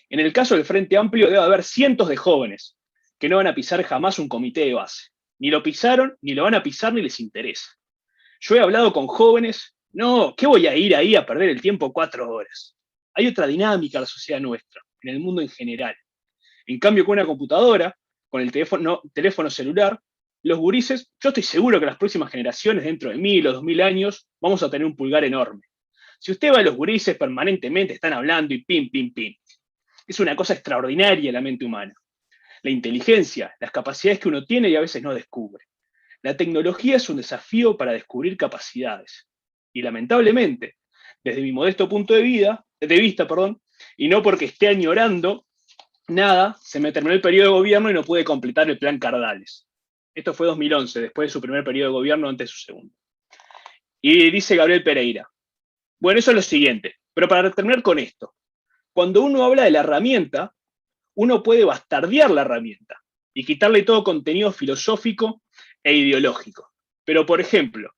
En el caso del Frente Amplio debe haber cientos de jóvenes que no van a pisar jamás un comité de base. Ni lo pisaron, ni lo van a pisar, ni les interesa. Yo he hablado con jóvenes, no, ¿qué voy a ir ahí a perder el tiempo 4 horas? Hay otra dinámica en la sociedad nuestra, en el mundo en general. En cambio, con una computadora, con el teléfono celular, los gurises, yo estoy seguro que las próximas generaciones, dentro de 1000 o 2000 años, vamos a tener un pulgar enorme. Si usted va a los gurises, permanentemente están hablando y pim, pim, pim. Es una cosa extraordinaria la mente humana. La inteligencia, las capacidades que uno tiene y a veces no descubre. La tecnología es un desafío para descubrir capacidades. Y lamentablemente, desde mi modesto punto de vista, y no porque esté añorando nada, se me terminó el periodo de gobierno y no pude completar el plan Cardales. Esto fue 2011, después de su primer periodo de gobierno, antes de su segundo. Y dice Gabriel Pereira, bueno, eso es lo siguiente, pero para terminar con esto, cuando uno habla de la herramienta, uno puede bastardear la herramienta y quitarle todo contenido filosófico e ideológico. Pero, por ejemplo,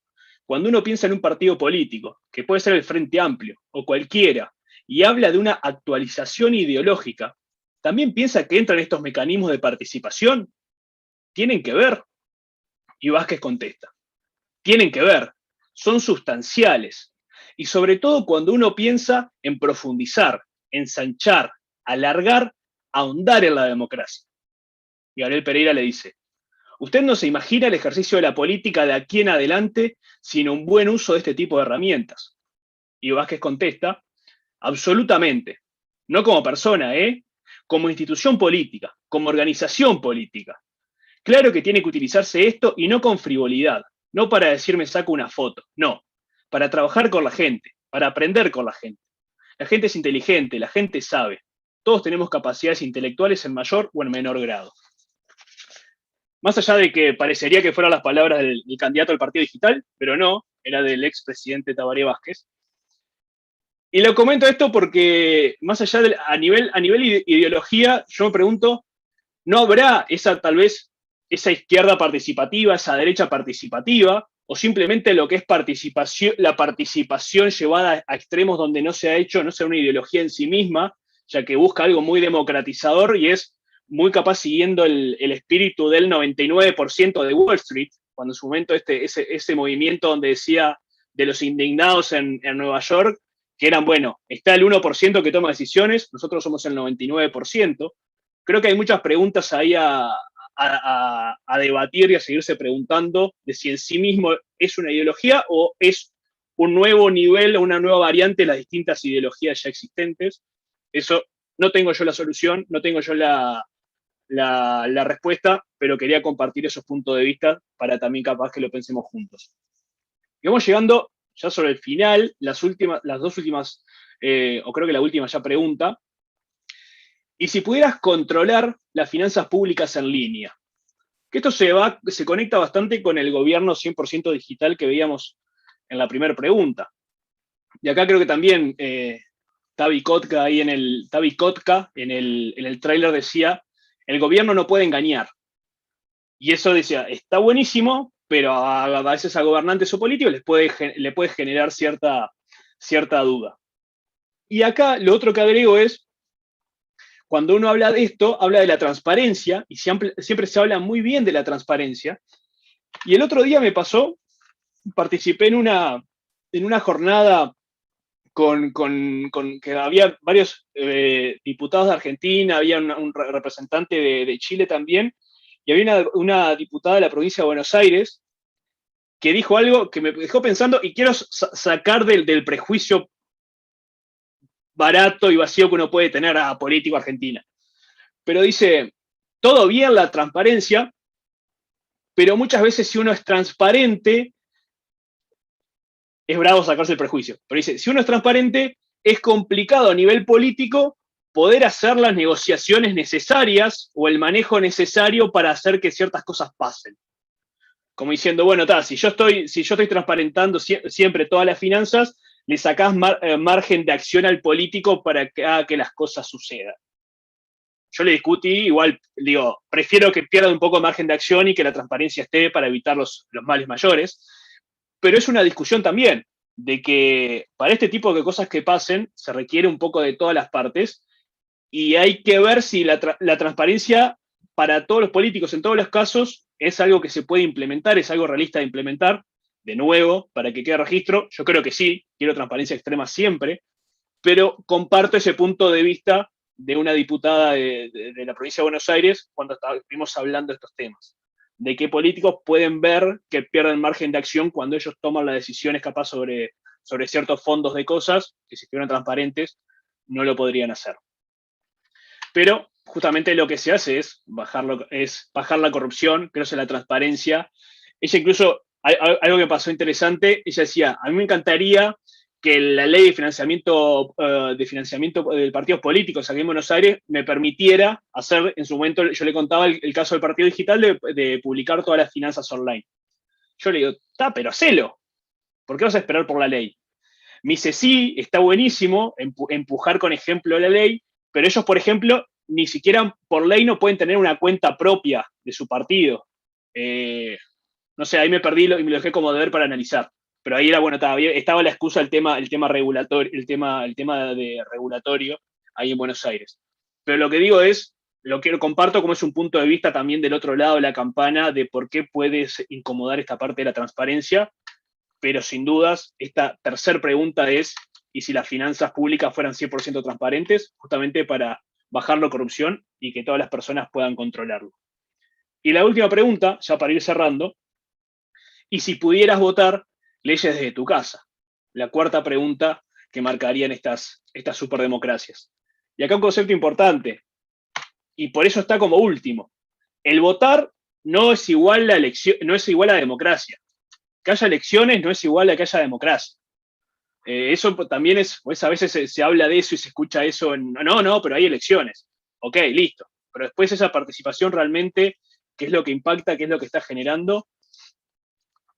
cuando uno piensa en un partido político, que puede ser el Frente Amplio o cualquiera, y habla de una actualización ideológica, ¿también piensa que entran estos mecanismos de participación? Tienen que ver. Y Vázquez contesta, tienen que ver, son sustanciales. Y sobre todo cuando uno piensa en profundizar, ensanchar, alargar, ahondar en la democracia. Y Gabriel Pereira le dice, usted no se imagina el ejercicio de la política de aquí en adelante sin un buen uso de este tipo de herramientas. Y Vázquez contesta, absolutamente, no como persona, como institución política, como organización política. Claro que tiene que utilizarse esto y no con frivolidad, no para decir me saco una foto, no, para trabajar con la gente, para aprender con la gente. La gente es inteligente, la gente sabe. Todos tenemos capacidades intelectuales en mayor o en menor grado. Más allá de que parecería que fueran las palabras del candidato al Partido Digital, pero no, era del expresidente Tabaré Vázquez. Y lo comento esto porque, más allá de a nivel ideología, yo me pregunto, ¿no habrá tal vez esa izquierda participativa, esa derecha participativa, o simplemente lo que es la participación llevada a extremos donde no se ha hecho, no sea una ideología en sí misma, ya que busca algo muy democratizador y es muy capaz siguiendo el espíritu del 99% de Wall Street, cuando en su momento ese movimiento donde decía de los indignados en Nueva York, que eran, bueno, está el 1% que toma decisiones, nosotros somos el 99%. Creo que hay muchas preguntas ahí a debatir y a seguirse preguntando de si en sí mismo es una ideología o es un nuevo nivel o una nueva variante de las distintas ideologías ya existentes. Eso no tengo yo la solución, no tengo yo la respuesta, pero quería compartir esos puntos de vista para también capaz que lo pensemos juntos. Y vamos llegando ya sobre el final, las dos últimas, o creo que la última ya pregunta. Y si pudieras controlar las finanzas públicas en línea, que esto se conecta bastante con el gobierno 100% digital que veíamos en la primera pregunta. Y acá creo que también Tavi Kotka en el tráiler decía, el gobierno no puede engañar. Y eso decía, está buenísimo, pero a veces a gobernantes o políticos le puede generar cierta duda. Y acá lo otro que agrego es, cuando uno habla de esto, habla de la transparencia, y siempre se habla muy bien de la transparencia. Y el otro día me pasó, participé en una jornada con que había varios diputados de Argentina, había un representante de Chile también, y había una diputada de la provincia de Buenos Aires que dijo algo que me dejó pensando, y quiero sacar del prejuicio barato y vacío que uno puede tener a político argentina. Pero dice, todo bien la transparencia, pero muchas veces si uno es transparente, es bravo sacarse el prejuicio. Pero dice, si uno es transparente, es complicado a nivel político poder hacer las negociaciones necesarias o el manejo necesario para hacer que ciertas cosas pasen. Como diciendo, bueno, si yo estoy transparentando siempre todas las finanzas, le sacás margen de acción al político para que haga que las cosas sucedan. Yo le discutí, igual, digo, prefiero que pierda un poco de margen de acción y que la transparencia esté para evitar los males mayores, pero es una discusión también, de que para este tipo de cosas que pasen, se requiere un poco de todas las partes, y hay que ver si la transparencia para todos los políticos, en todos los casos, es algo que se puede implementar, es algo realista de implementar. De nuevo, para que quede registro, yo creo que sí, quiero transparencia extrema siempre, pero comparto ese punto de vista de una diputada de la provincia de Buenos Aires cuando estuvimos hablando de estos temas, de que políticos pueden ver que pierden margen de acción cuando ellos toman las decisiones capaz sobre ciertos fondos de cosas que si estuvieran transparentes no lo podrían hacer. Pero justamente lo que se hace es bajar la corrupción, crearse la transparencia. Ella incluso, algo que pasó interesante, ella decía, a mí me encantaría que la ley de financiamiento de partidos políticos aquí en Buenos Aires me permitiera hacer, en su momento yo le contaba el caso del Partido Digital de publicar todas las finanzas online. Yo le digo, pero hacelo, ¿por qué vas a esperar por la ley? Me dice, sí, está buenísimo empujar con ejemplo la ley, pero ellos, por ejemplo, ni siquiera por ley no pueden tener una cuenta propia de su partido. No sé, ahí me perdí y me lo dejé como deber para analizar. Pero ahí era, bueno, estaba la excusa el tema regulatorio, el tema de regulatorio ahí en Buenos Aires. Pero lo que digo es, lo que comparto como es un punto de vista también del otro lado de la campana de por qué puede incomodar esta parte de la transparencia, pero sin dudas, esta tercera pregunta es, ¿y si las finanzas públicas fueran 100% transparentes? Justamente para bajar la corrupción y que todas las personas puedan controlarlo. Y la última pregunta, ya para ir cerrando, ¿y si pudieras votar leyes desde tu casa? La cuarta pregunta que marcarían estas superdemocracias. Y acá un concepto importante, y por eso está como último. El votar no es igual a democracia. Que haya elecciones no es igual a que haya democracia. Eso también pues a veces se habla de eso y se escucha eso no, pero hay elecciones. Ok, listo. Pero después esa participación realmente, ¿qué es lo que impacta? ¿Qué es lo que está generando?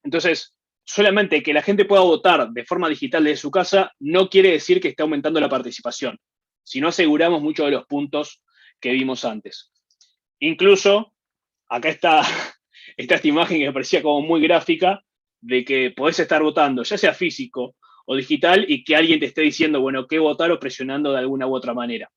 Entonces, solamente que la gente pueda votar de forma digital desde su casa no quiere decir que esté aumentando la participación, si no aseguramos muchos de los puntos que vimos antes. Incluso, acá está esta imagen que me parecía como muy gráfica, de que podés estar votando, ya sea físico o digital, y que alguien te esté diciendo, bueno, qué votar o presionando de alguna u otra manera.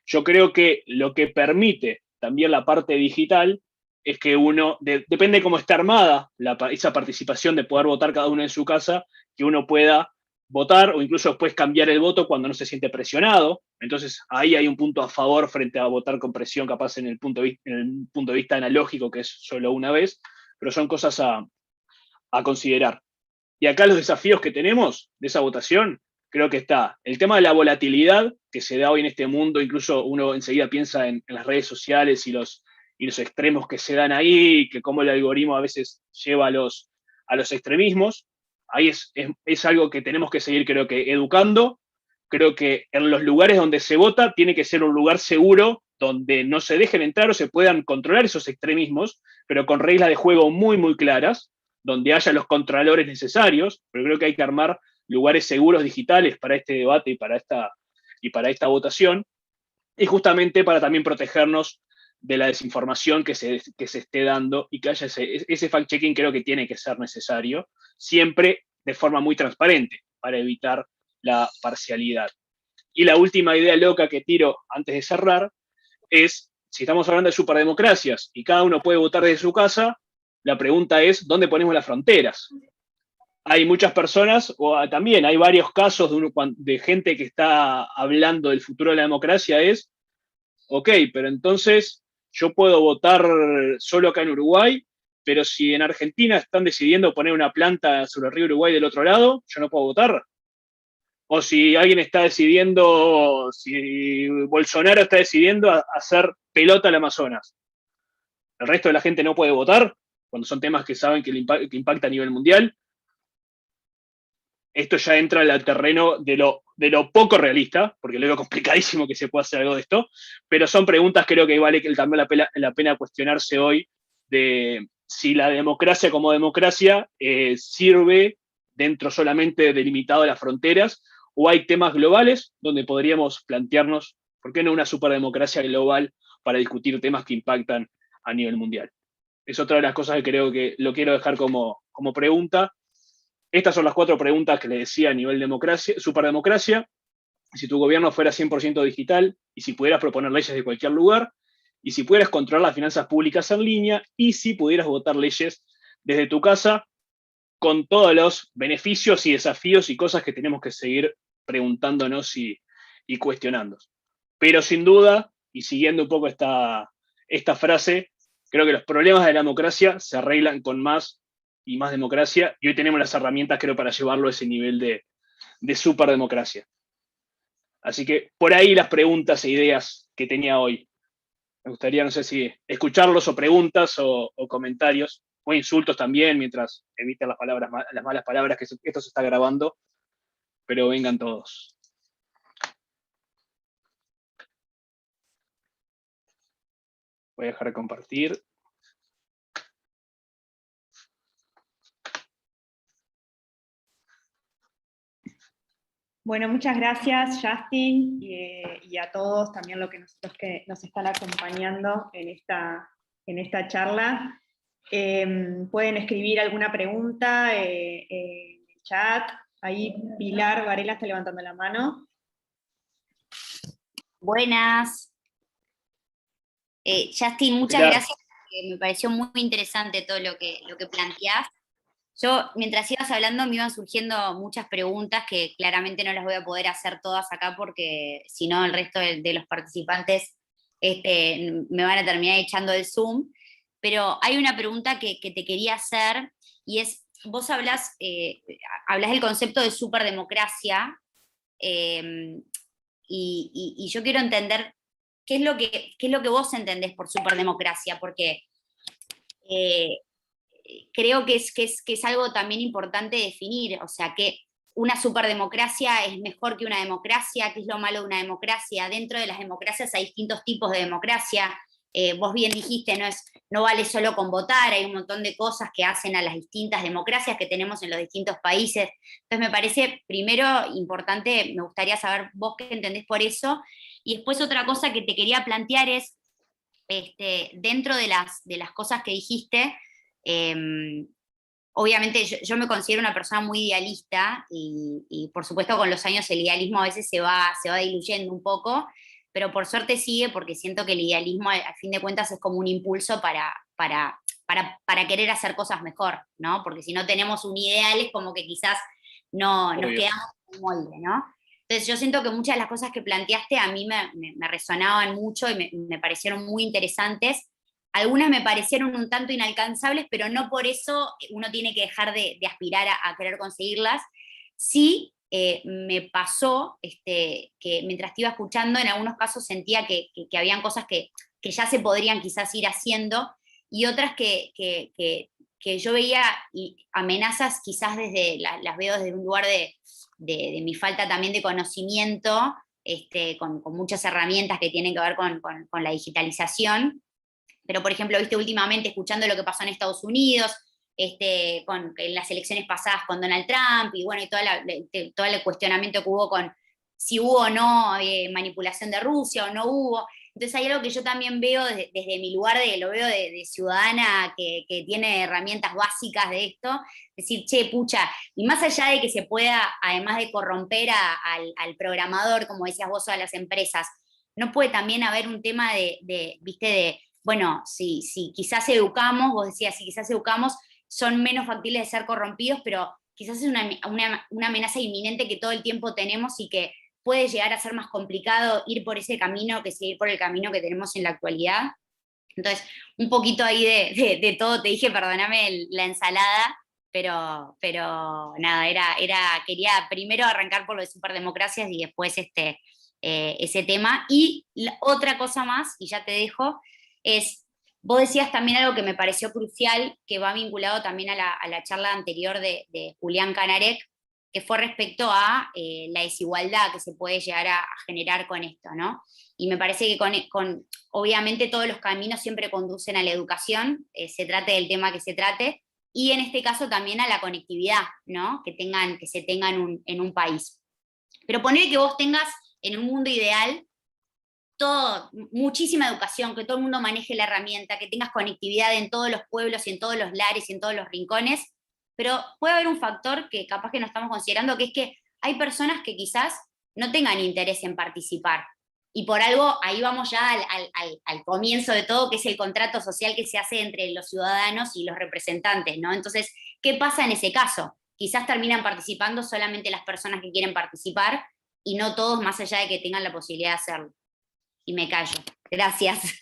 Yo creo que lo que permite también la parte digital es que uno, depende de cómo está armada esa participación de poder votar cada uno en su casa, que uno pueda votar o incluso después cambiar el voto cuando no se siente presionado. Entonces ahí hay un punto a favor frente a votar con presión capaz en el punto de vista analógico, que es solo una vez, pero son cosas a considerar. Y acá los desafíos que tenemos de esa votación, creo que está el tema de la volatilidad que se da hoy en este mundo. Incluso uno enseguida piensa en las redes sociales y los extremos que se dan ahí, que cómo el algoritmo a veces lleva a los extremismos. Ahí es algo que tenemos que seguir, creo que, educando. Creo que en los lugares donde se vota tiene que ser un lugar seguro, donde no se dejen entrar o se puedan controlar esos extremismos, pero con reglas de juego muy, muy claras, donde haya los controladores necesarios, pero creo que hay que armar lugares seguros digitales para este debate y para esta votación, y justamente para también protegernos de la desinformación que se esté dando y que haya ese fact-checking. Creo que tiene que ser necesario, siempre de forma muy transparente, para evitar la parcialidad. Y la última idea loca que tiro antes de cerrar es, si estamos hablando de superdemocracias y cada uno puede votar desde su casa, la pregunta es, ¿dónde ponemos las fronteras? Hay muchas personas, o también hay varios casos de gente que está hablando del futuro de la democracia, es, ok, pero entonces yo puedo votar solo acá en Uruguay, pero si en Argentina están decidiendo poner una planta sobre el río Uruguay del otro lado, yo no puedo votar. O si alguien está decidiendo, si Bolsonaro está decidiendo hacer pelota al Amazonas, ¿el resto de la gente no puede votar cuando son temas que saben que impacta a nivel mundial? Esto ya entra al terreno de lo poco realista, porque lo veo complicadísimo que se pueda hacer algo de esto, pero son preguntas creo que vale también la pena cuestionarse hoy, de si la democracia como democracia sirve dentro solamente delimitado de las fronteras, o hay temas globales donde podríamos plantearnos, ¿por qué no una superdemocracia global para discutir temas que impactan a nivel mundial? Es otra de las cosas que creo que lo quiero dejar como pregunta. Estas son las 4 preguntas que le decía a nivel democracia, superdemocracia. Si tu gobierno fuera 100% digital, y si pudieras proponer leyes de cualquier lugar, y si pudieras controlar las finanzas públicas en línea, y si pudieras votar leyes desde tu casa, con todos los beneficios y desafíos y cosas que tenemos que seguir preguntándonos y cuestionando. Pero sin duda, y siguiendo un poco esta frase, creo que los problemas de la democracia se arreglan con más y más democracia, y hoy tenemos las herramientas, creo, para llevarlo a ese nivel de superdemocracia. Así que por ahí las preguntas e ideas que tenía hoy. Me gustaría, no sé si escucharlos, o preguntas o comentarios, o insultos también, mientras eviten las malas palabras, que esto se está grabando, pero vengan todos. Voy a dejar de compartir. Bueno, muchas gracias, Justin, y a todos también los que nos están acompañando en esta charla. Pueden escribir alguna pregunta en el chat. Ahí Pilar Varela está levantando la mano. Buenas. Justin, muchas gracias. Me pareció muy interesante todo lo que planteás. Yo, mientras ibas hablando, me iban surgiendo muchas preguntas que claramente no las voy a poder hacer todas acá, porque si no el resto de los participantes me van a terminar echando del Zoom. Pero hay una pregunta que te quería hacer, y es, vos hablas del concepto de superdemocracia, y yo quiero entender qué es lo que vos entendés por superdemocracia, porque creo que es algo también importante definir. O sea, que una superdemocracia es mejor que una democracia. ¿Qué es lo malo de una democracia? Dentro de las democracias hay distintos tipos de democracia. Vos bien dijiste, no vale solo con votar, hay un montón de cosas que hacen a las distintas democracias que tenemos en los distintos países. Entonces me parece, primero, importante, me gustaría saber vos qué entendés por eso. Y después otra cosa que te quería plantear es, dentro de las cosas que dijiste, obviamente yo me considero una persona muy idealista, y por supuesto con los años el idealismo a veces se va diluyendo un poco, pero por suerte sigue, porque siento que el idealismo al fin de cuentas es como un impulso para querer hacer cosas mejor, ¿no? Porque si no tenemos un ideal es como que quizás nos quedamos en un molde, ¿no? Entonces yo siento que muchas de las cosas que planteaste a mí me resonaban mucho y me parecieron muy interesantes. Algunas me parecieron un tanto inalcanzables, pero no por eso uno tiene que dejar de aspirar a querer conseguirlas. Sí, me pasó que mientras te iba escuchando, en algunos casos sentía que habían cosas que ya se podrían quizás ir haciendo, y otras que yo veía amenazas quizás las veo desde un lugar de mi falta también de conocimiento, con muchas herramientas que tienen que ver con la digitalización. Pero, por ejemplo, viste últimamente, escuchando lo que pasó en Estados Unidos, en las elecciones pasadas con Donald Trump, y bueno, y todo el cuestionamiento que hubo con si hubo o no manipulación de Rusia o no hubo. Entonces hay algo que yo también veo desde mi lugar, lo veo de ciudadana que tiene herramientas básicas de esto, decir, che, pucha, y más allá de que se pueda, además de corromper al programador, como decías vos, o a las empresas, no puede también haber un tema bueno, si quizás educamos, vos decías, si quizás educamos, son menos factibles de ser corrompidos, pero quizás es una amenaza inminente que todo el tiempo tenemos y que puede llegar a ser más complicado ir por ese camino que seguir por el camino que tenemos en la actualidad. Entonces, un poquito ahí de todo, te dije, perdóname la ensalada, pero nada, quería primero arrancar por lo de superdemocracias y después ese tema. Y otra cosa más, y ya te dejo, es, vos decías también algo que me pareció crucial, que va vinculado también a la charla anterior de Julián Canarek, que fue respecto a la desigualdad que se puede llegar a generar con esto, ¿no? Y me parece que obviamente todos los caminos siempre conducen a la educación, se trate del tema que se trate, y en este caso también a la conectividad, ¿no? Que se tengan en un país. Pero poner que vos tengas en un mundo ideal muchísima educación, que todo el mundo maneje la herramienta, que tengas conectividad en todos los pueblos y en todos los lares y en todos los rincones, pero puede haber un factor que capaz que no estamos considerando, que es que hay personas que quizás no tengan interés en participar. Y por algo, ahí vamos ya al comienzo de todo, que es el contrato social que se hace entre los ciudadanos y los representantes, ¿no? Entonces, ¿qué pasa en ese caso? Quizás terminan participando solamente las personas que quieren participar y no todos, más allá de que tengan la posibilidad de hacerlo. Y me callo. Gracias.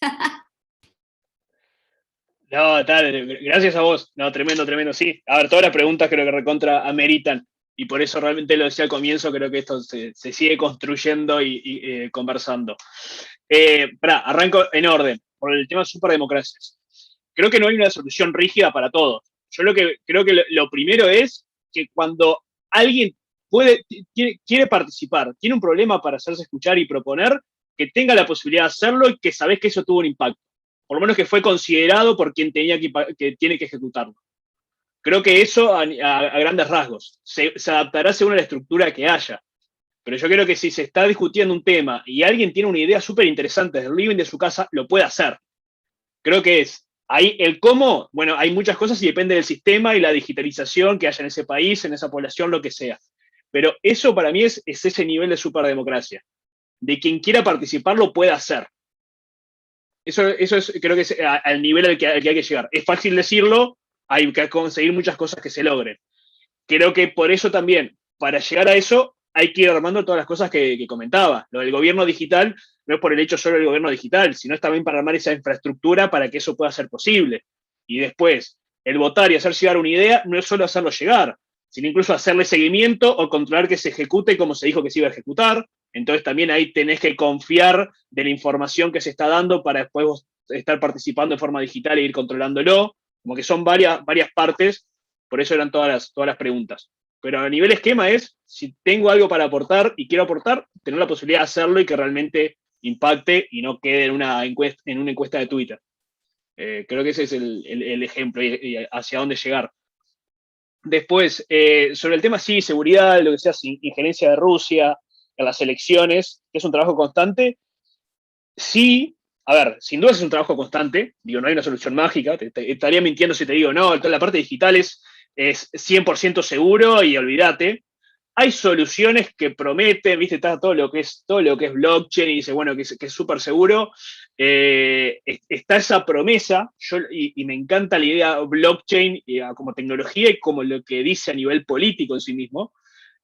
No, tal, gracias a vos. No, tremendo, sí. A ver, todas las preguntas creo que recontra ameritan, y por eso realmente lo decía al comienzo, creo que esto se sigue construyendo y conversando. Arranco en orden, por el tema de superdemocracias. Creo que no hay una solución rígida para todo. Yo creo que lo primero es que cuando alguien quiere participar, tiene un problema para hacerse escuchar y proponer, que tenga la posibilidad de hacerlo y que sabés que eso tuvo un impacto. Por lo menos que fue considerado por quien que tiene que ejecutarlo. Creo que eso a grandes rasgos. Se adaptará según la estructura que haya. Pero yo creo que si se está discutiendo un tema y alguien tiene una idea súper interesante del living de su casa, lo puede hacer. Creo que ahí el cómo, bueno, hay muchas cosas y depende del sistema y la digitalización que haya en ese país, en esa población, lo que sea. Pero eso para mí es ese nivel de superdemocracia. De quien quiera participar lo puede hacer. Eso creo que es al nivel al que hay que llegar. Es fácil decirlo, hay que conseguir muchas cosas que se logren. Creo que por eso también, para llegar a eso, hay que ir armando todas las cosas que comentaba. Lo del gobierno digital no es por el hecho solo del gobierno digital, sino es también para armar esa infraestructura para que eso pueda ser posible. Y después, el votar y hacer llegar una idea no es solo hacerlo llegar, sino incluso hacerle seguimiento o controlar que se ejecute como se dijo que se iba a ejecutar. Entonces también ahí tenés que confiar de la información que se está dando para después vos estar participando de forma digital e ir controlándolo. Como que son varias partes, por eso eran todas las preguntas. Pero a nivel esquema es, si tengo algo para aportar y quiero aportar, tener la posibilidad de hacerlo y que realmente impacte y no quede en una encuesta de Twitter. Creo que ese es el ejemplo y hacia dónde llegar. Después, sobre el tema, sí, seguridad, lo que sea, injerencia de Rusia en las elecciones, que es un trabajo constante. Sí, a ver, sin duda es un trabajo constante, digo, no hay una solución mágica, te estaría mintiendo si te digo, no, toda la parte digital es 100% seguro y olvídate. Hay soluciones que prometen, viste, está todo lo que es blockchain y dice, bueno, que es súper seguro. Está esa promesa, y me encanta la idea blockchain como tecnología y como lo que dice a nivel político en sí mismo.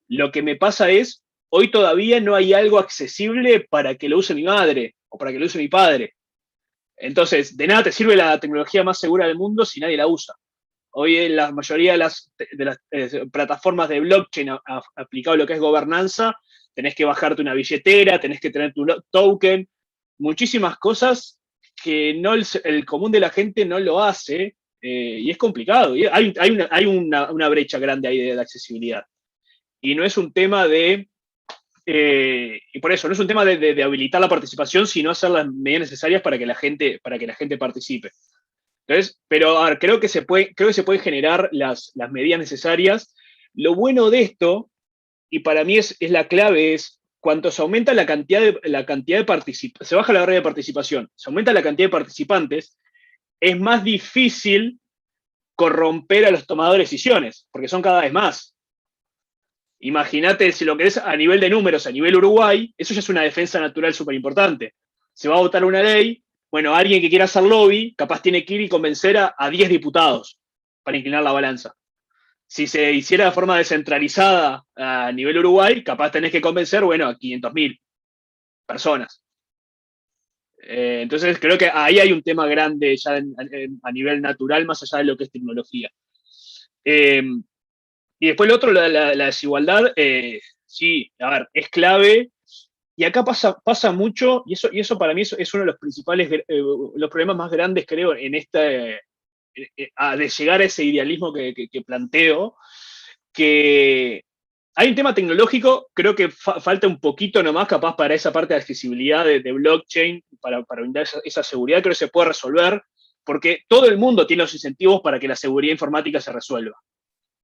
Lo que me pasa es, hoy todavía no hay algo accesible para que lo use mi madre o para que lo use mi padre. Entonces, de nada te sirve la tecnología más segura del mundo si nadie la usa. Hoy en la mayoría de las plataformas de blockchain aplicado a lo que es gobernanza, tenés que bajarte una billetera, tenés que tener tu token, muchísimas cosas que el común de la gente no lo hace, y es complicado. Y hay una brecha grande ahí de accesibilidad. Y no es un tema y por eso, no es un tema de habilitar la participación, sino hacer las medidas necesarias para que la gente participe. Entonces, pero a ver, creo que se pueden generar las medidas necesarias. Lo bueno de esto, y para mí es la clave, es cuanto se aumenta la cantidad de participantes, se baja la barrera de participación, se aumenta la cantidad de participantes, es más difícil corromper a los tomadores de decisiones, porque son cada vez más. Imagínate si lo que es a nivel de números, a nivel Uruguay, eso ya es una defensa natural súper importante. Se va a votar una ley, bueno, alguien que quiera hacer lobby, capaz tiene que ir y convencer a 10 diputados para inclinar la balanza. Si se hiciera de forma descentralizada a nivel Uruguay, capaz tenés que convencer, bueno, a 500.000 personas. Entonces creo que ahí hay un tema grande ya a nivel natural, más allá de lo que es tecnología. Y después lo otro, la desigualdad, sí, a ver, es clave. Y acá pasa mucho, y eso para mí es uno de los principales, los problemas más grandes, creo, en de llegar a ese idealismo que planteo, que hay un tema tecnológico, creo que falta un poquito nomás capaz para esa parte de accesibilidad de blockchain, para brindar esa seguridad, creo que se puede resolver, porque todo el mundo tiene los incentivos para que la seguridad informática se resuelva.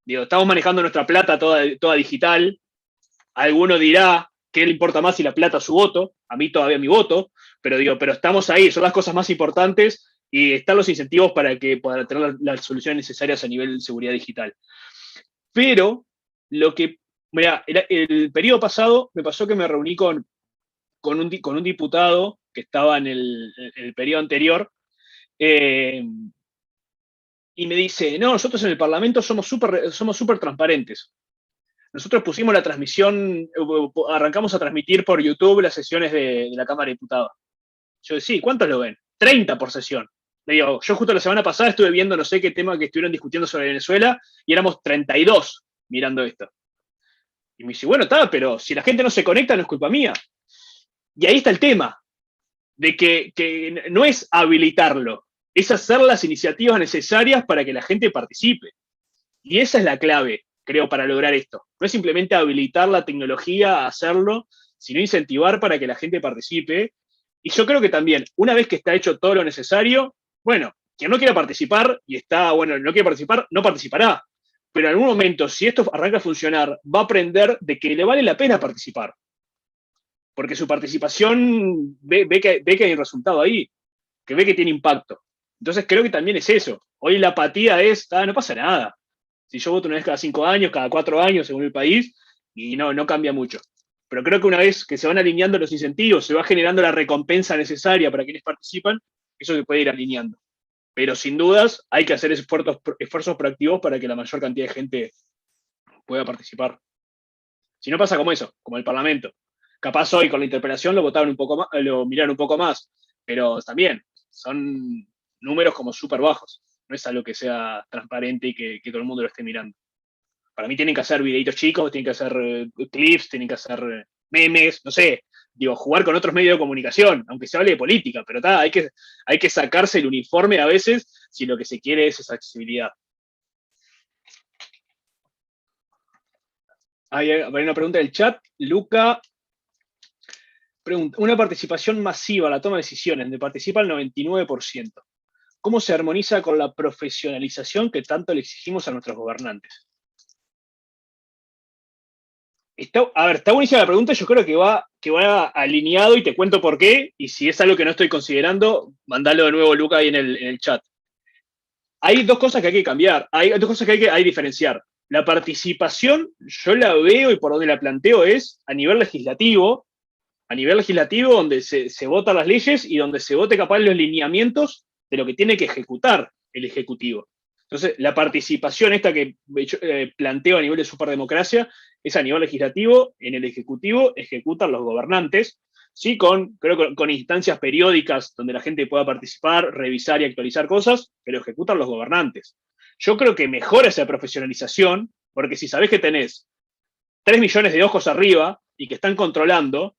Digo, estamos manejando nuestra plata toda digital, alguno dirá, ¿qué le importa más si la plata o su voto? A mí todavía mi voto, pero estamos ahí, son las cosas más importantes y están los incentivos para tener las soluciones necesarias a nivel de seguridad digital. Pero mira, el periodo pasado me pasó que me reuní con un diputado que estaba en el periodo anterior, y me dice, no, nosotros en el Parlamento somos súper transparentes. Nosotros pusimos la transmisión, arrancamos a transmitir por YouTube las sesiones de la Cámara de Diputados. Yo decía, sí, ¿cuántos lo ven? 30 por sesión. Le digo, yo justo la semana pasada estuve viendo no sé qué tema que estuvieron discutiendo sobre Venezuela y éramos 32 mirando esto. Y me dice, bueno, pero si la gente no se conecta no es culpa mía. Y ahí está el tema, de que no es habilitarlo, es hacer las iniciativas necesarias para que la gente participe. Y esa es la clave, creo, para lograr esto. No es simplemente habilitar la tecnología a hacerlo, sino incentivar para que la gente participe. Y yo creo que también, una vez que está hecho todo lo necesario, bueno, quien no quiera participar y no quiere participar, no participará. Pero en algún momento, si esto arranca a funcionar, va a aprender de que le vale la pena participar. Porque su participación ve que hay un resultado ahí, que ve que tiene impacto. Entonces creo que también es eso. Hoy la apatía es, no pasa nada. Si yo voto una vez cada 5 años, cada 4 años, según el país, y no cambia mucho. Pero creo que una vez que se van alineando los incentivos, se va generando la recompensa necesaria para quienes participan, eso se puede ir alineando. Pero sin dudas hay que hacer esfuerzos proactivos para que la mayor cantidad de gente pueda participar. Si no pasa como eso, como el Parlamento. Capaz hoy con la interpelación lo votaron un poco más, lo miraron un poco más, pero también son números como súper bajos. No es algo que sea transparente y que todo el mundo lo esté mirando. Para mí tienen que hacer videitos chicos, tienen que hacer clips, tienen que hacer memes, no sé, jugar con otros medios de comunicación, aunque se hable de política, pero hay que sacarse el uniforme a veces si lo que se quiere es esa accesibilidad. Hay una pregunta del chat. Luca pregunta, una participación masiva en la toma de decisiones, donde participa el 99%. ¿Cómo se armoniza con la profesionalización que tanto le exigimos a nuestros gobernantes? Está buenísima la pregunta, yo creo que va alineado y te cuento por qué, y si es algo que no estoy considerando, mandalo de nuevo, Luca, ahí en el chat. Hay dos cosas que hay que cambiar, hay dos cosas que hay que diferenciar. La participación, yo la veo y por donde la planteo es a nivel legislativo donde se votan las leyes y donde se vote capaz los lineamientos de lo que tiene que ejecutar el Ejecutivo. Entonces, la participación esta que planteo a nivel de superdemocracia es a nivel legislativo, en el Ejecutivo ejecutan los gobernantes, ¿sí? Creo que con instancias periódicas donde la gente pueda participar, revisar y actualizar cosas, pero ejecutan los gobernantes. Yo creo que mejora esa profesionalización, porque si sabés que tenés 3 millones de ojos arriba y que están controlando,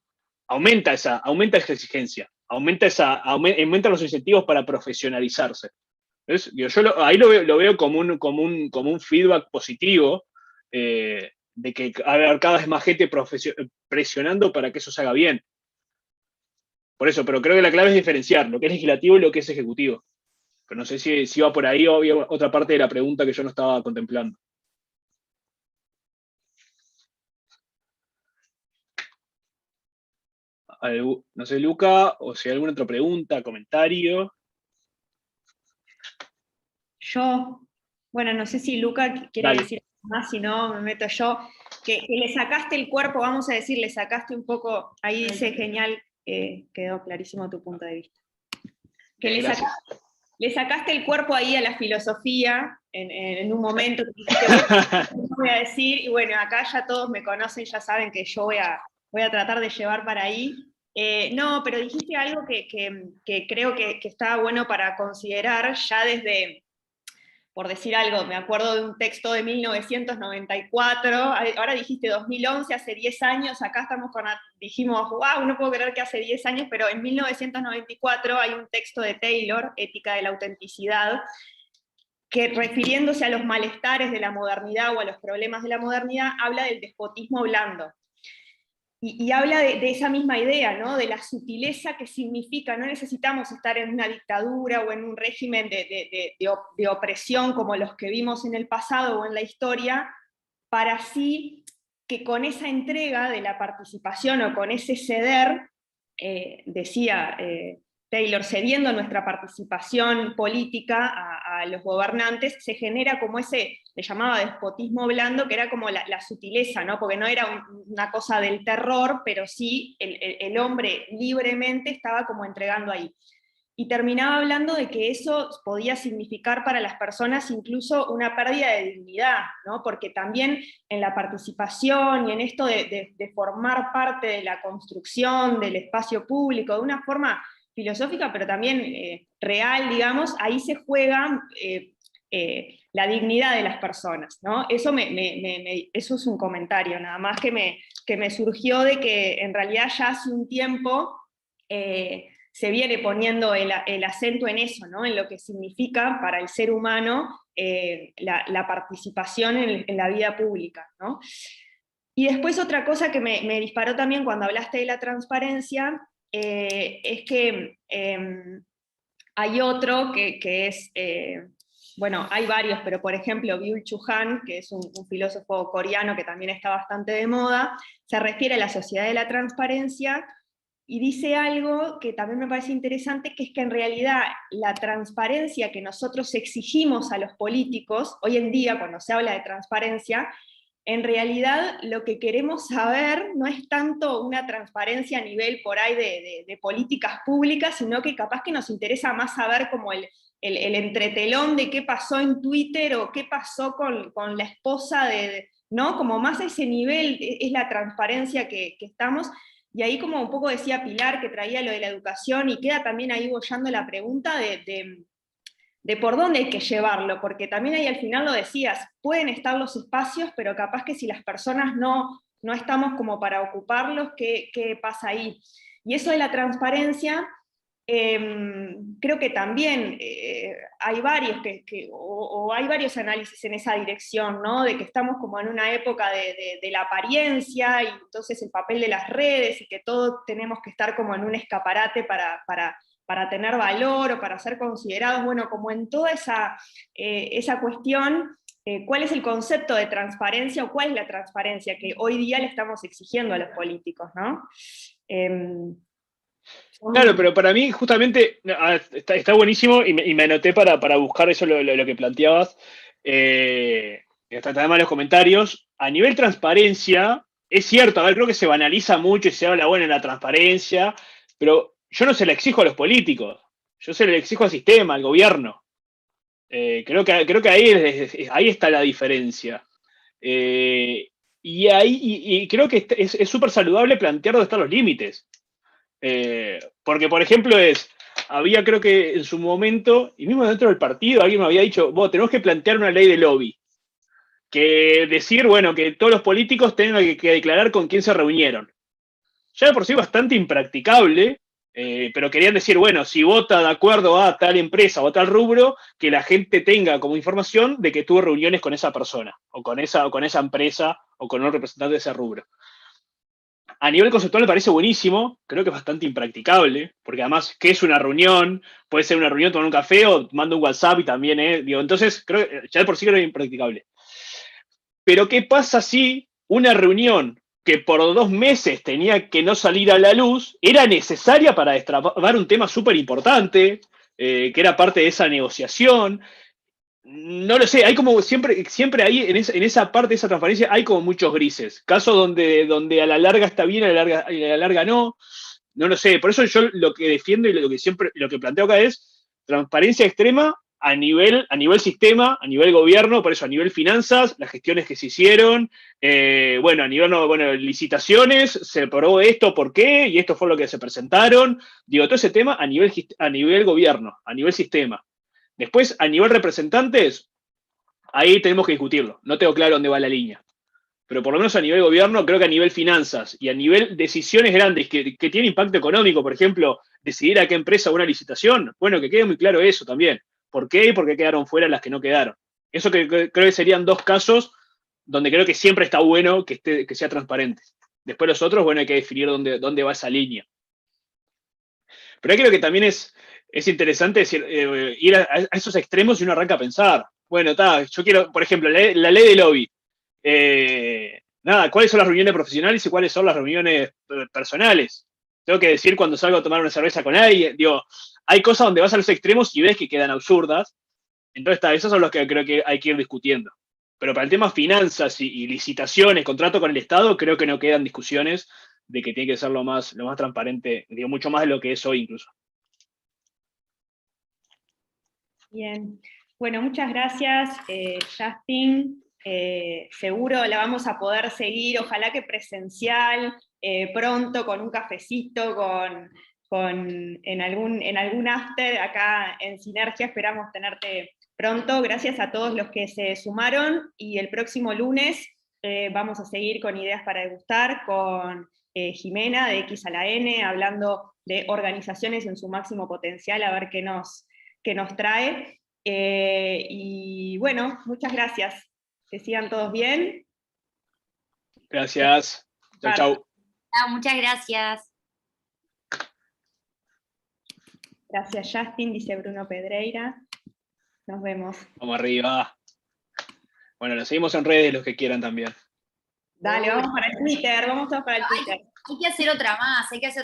aumenta esa exigencia, aumenta los incentivos para profesionalizarse. Entonces, yo ahí lo veo como un feedback positivo, de que haber cada vez más gente presionando para que eso se haga bien. Por eso, pero creo que la clave es diferenciar lo que es legislativo y lo que es ejecutivo. Pero no sé si va por ahí o había otra parte de la pregunta que yo no estaba contemplando. No sé, Luca, o si hay alguna otra pregunta, comentario. Yo, bueno, no sé si Luca quiere decir más, si no me meto yo, que le sacaste el cuerpo, vamos a decir, le sacaste un poco, ahí dice genial, quedó clarísimo tu punto de vista. Que le sacaste el cuerpo ahí a la filosofía en un momento que dijiste, bueno, no voy a decir, y bueno, acá ya todos me conocen, ya saben que yo voy a tratar de llevar para ahí. No, pero dijiste algo que creo que está bueno para considerar ya desde, por decir algo, me acuerdo de un texto de 1994, ahora dijiste 2011, hace 10 años, acá dijimos, wow, no puedo creer que hace 10 años, pero en 1994 hay un texto de Taylor, Ética de la Autenticidad, que refiriéndose a los malestares de la modernidad o a los problemas de la modernidad, habla del despotismo blando. Y habla de esa misma idea, ¿no? De la sutileza que significa, no necesitamos estar en una dictadura o en un régimen de opresión como los que vimos en el pasado o en la historia, para así que con esa entrega de la participación o con ese ceder, decía Taylor, cediendo nuestra participación política a los gobernantes, se genera como ese, le llamaba despotismo blando, que era como la sutileza, ¿no? Porque no era una cosa del terror, pero sí el hombre libremente estaba como entregando ahí. Y terminaba hablando de que eso podía significar para las personas incluso una pérdida de dignidad, ¿no? Porque también en la participación y en esto de formar parte de la construcción del espacio público, de una forma filosófica, pero también real, digamos, ahí se juega la dignidad de las personas, ¿no? Eso, eso es un comentario, nada más que me surgió de que en realidad ya hace un tiempo se viene poniendo el acento en eso, ¿no? En lo que significa para el ser humano la participación en la vida pública, ¿no? Y después otra cosa que me disparó también cuando hablaste de la transparencia, es que hay otro que es, bueno, hay varios, pero por ejemplo Byung-Chul Han, que es un filósofo coreano que también está bastante de moda, se refiere a la sociedad de la transparencia y dice algo que también me parece interesante, que es que en realidad la transparencia que nosotros exigimos a los políticos, hoy en día cuando se habla de transparencia, en realidad lo que queremos saber no es tanto una transparencia a nivel por ahí de políticas públicas, sino que capaz que nos interesa más saber como el entretelón de qué pasó en Twitter o qué pasó con la esposa ¿no? Como más a ese nivel es la transparencia que estamos, y ahí como un poco decía Pilar que traía lo de la educación, y queda también ahí bollando la pregunta de por dónde hay que llevarlo, porque también ahí al final lo decías, pueden estar los espacios, pero capaz que si las personas no estamos como para ocuparlos, ¿qué pasa ahí? Y eso de la transparencia, creo que también hay varios o hay varios análisis en esa dirección, ¿no? De que estamos como en una época de la apariencia, y entonces el papel de las redes, y que todos tenemos que estar como en un escaparate para tener valor o para ser considerados, bueno, como en toda esa cuestión, ¿cuál es el concepto de transparencia o cuál es la transparencia que hoy día le estamos exigiendo a los políticos, ¿no? Claro, pero para mí justamente está buenísimo, y me anoté para buscar eso lo que planteabas, además los comentarios. A nivel transparencia, es cierto, a ver, creo que se banaliza mucho y se habla, bueno, en la transparencia, pero yo no se la exijo a los políticos, yo se la exijo al sistema, al gobierno. Creo que ahí está la diferencia. Y creo que es súper saludable plantear dónde están los límites. Porque, por ejemplo, había, creo que en su momento, y mismo dentro del partido, alguien me había dicho, tenemos que plantear una ley de lobby. Que decir, bueno, que todos los políticos tengan que declarar con quién se reunieron. Ya de por sí bastante impracticable, pero querían decir, bueno, si vota de acuerdo a tal empresa o a tal rubro, que la gente tenga como información de que tuvo reuniones con esa persona, o con esa empresa, o con un representante de ese rubro. A nivel conceptual me parece buenísimo, creo que es bastante impracticable, porque además, ¿qué es una reunión? Puede ser una reunión, tomar un café o mando un WhatsApp y también, digo, entonces creo que ya de por sí creo que es impracticable. Pero ¿qué pasa si una reunión que por 2 meses tenía que no salir a la luz era necesaria para destrabar un tema súper importante, que era parte de esa negociación? No lo sé, hay como siempre ahí en esa parte de esa transparencia hay como muchos grises. Casos donde a la larga está bien, a la larga no. No lo sé. Por eso yo lo que defiendo y lo que planteo acá es transparencia extrema a nivel sistema, a nivel gobierno, por eso a nivel finanzas, las gestiones que se hicieron, a nivel licitaciones, se aprobó esto, ¿por qué? Y esto fue lo que se presentaron. Digo, todo ese tema a nivel gobierno, a nivel sistema. Después, a nivel representantes, ahí tenemos que discutirlo. No tengo claro dónde va la línea. Pero por lo menos a nivel gobierno, creo que a nivel finanzas y a nivel decisiones grandes que tienen impacto económico, por ejemplo, decidir a qué empresa una licitación, bueno, que quede muy claro eso también. ¿Por qué y por qué quedaron fuera las que no quedaron? Eso que creo que serían 2 casos donde creo que siempre está bueno que sea transparente. Después los otros, bueno, hay que definir dónde va esa línea. Pero ahí creo que también es interesante ir a esos extremos y uno arranca a pensar, bueno, yo quiero, por ejemplo, la ley de lobby. ¿Cuáles son las reuniones profesionales y cuáles son las reuniones personales? Tengo que decir cuando salgo a tomar una cerveza con alguien, digo, hay cosas donde vas a los extremos y ves que quedan absurdas, entonces esos son los que creo que hay que ir discutiendo. Pero para el tema finanzas y licitaciones, contrato con el Estado, creo que no quedan discusiones de que tiene que ser lo más transparente, digo, mucho más de lo que es hoy incluso. Bien, bueno, muchas gracias, Justin. Seguro la vamos a poder seguir, ojalá que presencial, pronto, con un cafecito, en algún after acá en Sinergia. Esperamos tenerte pronto. Gracias a todos los que se sumaron, y el próximo lunes vamos a seguir con Ideas para Degustar con Jimena de X a la N, hablando de organizaciones en su máximo potencial, a ver qué nos trae. Y bueno, muchas gracias. Que sigan todos bien. Gracias. Chau, chau. Muchas gracias. Gracias, Justin, dice Bruno Pedreira. Nos vemos. Vamos arriba. Bueno, nos seguimos en redes los que quieran también. Dale, vamos para el Twitter, vamos todos para el Twitter. Hay que hacer otra más, hay que hacer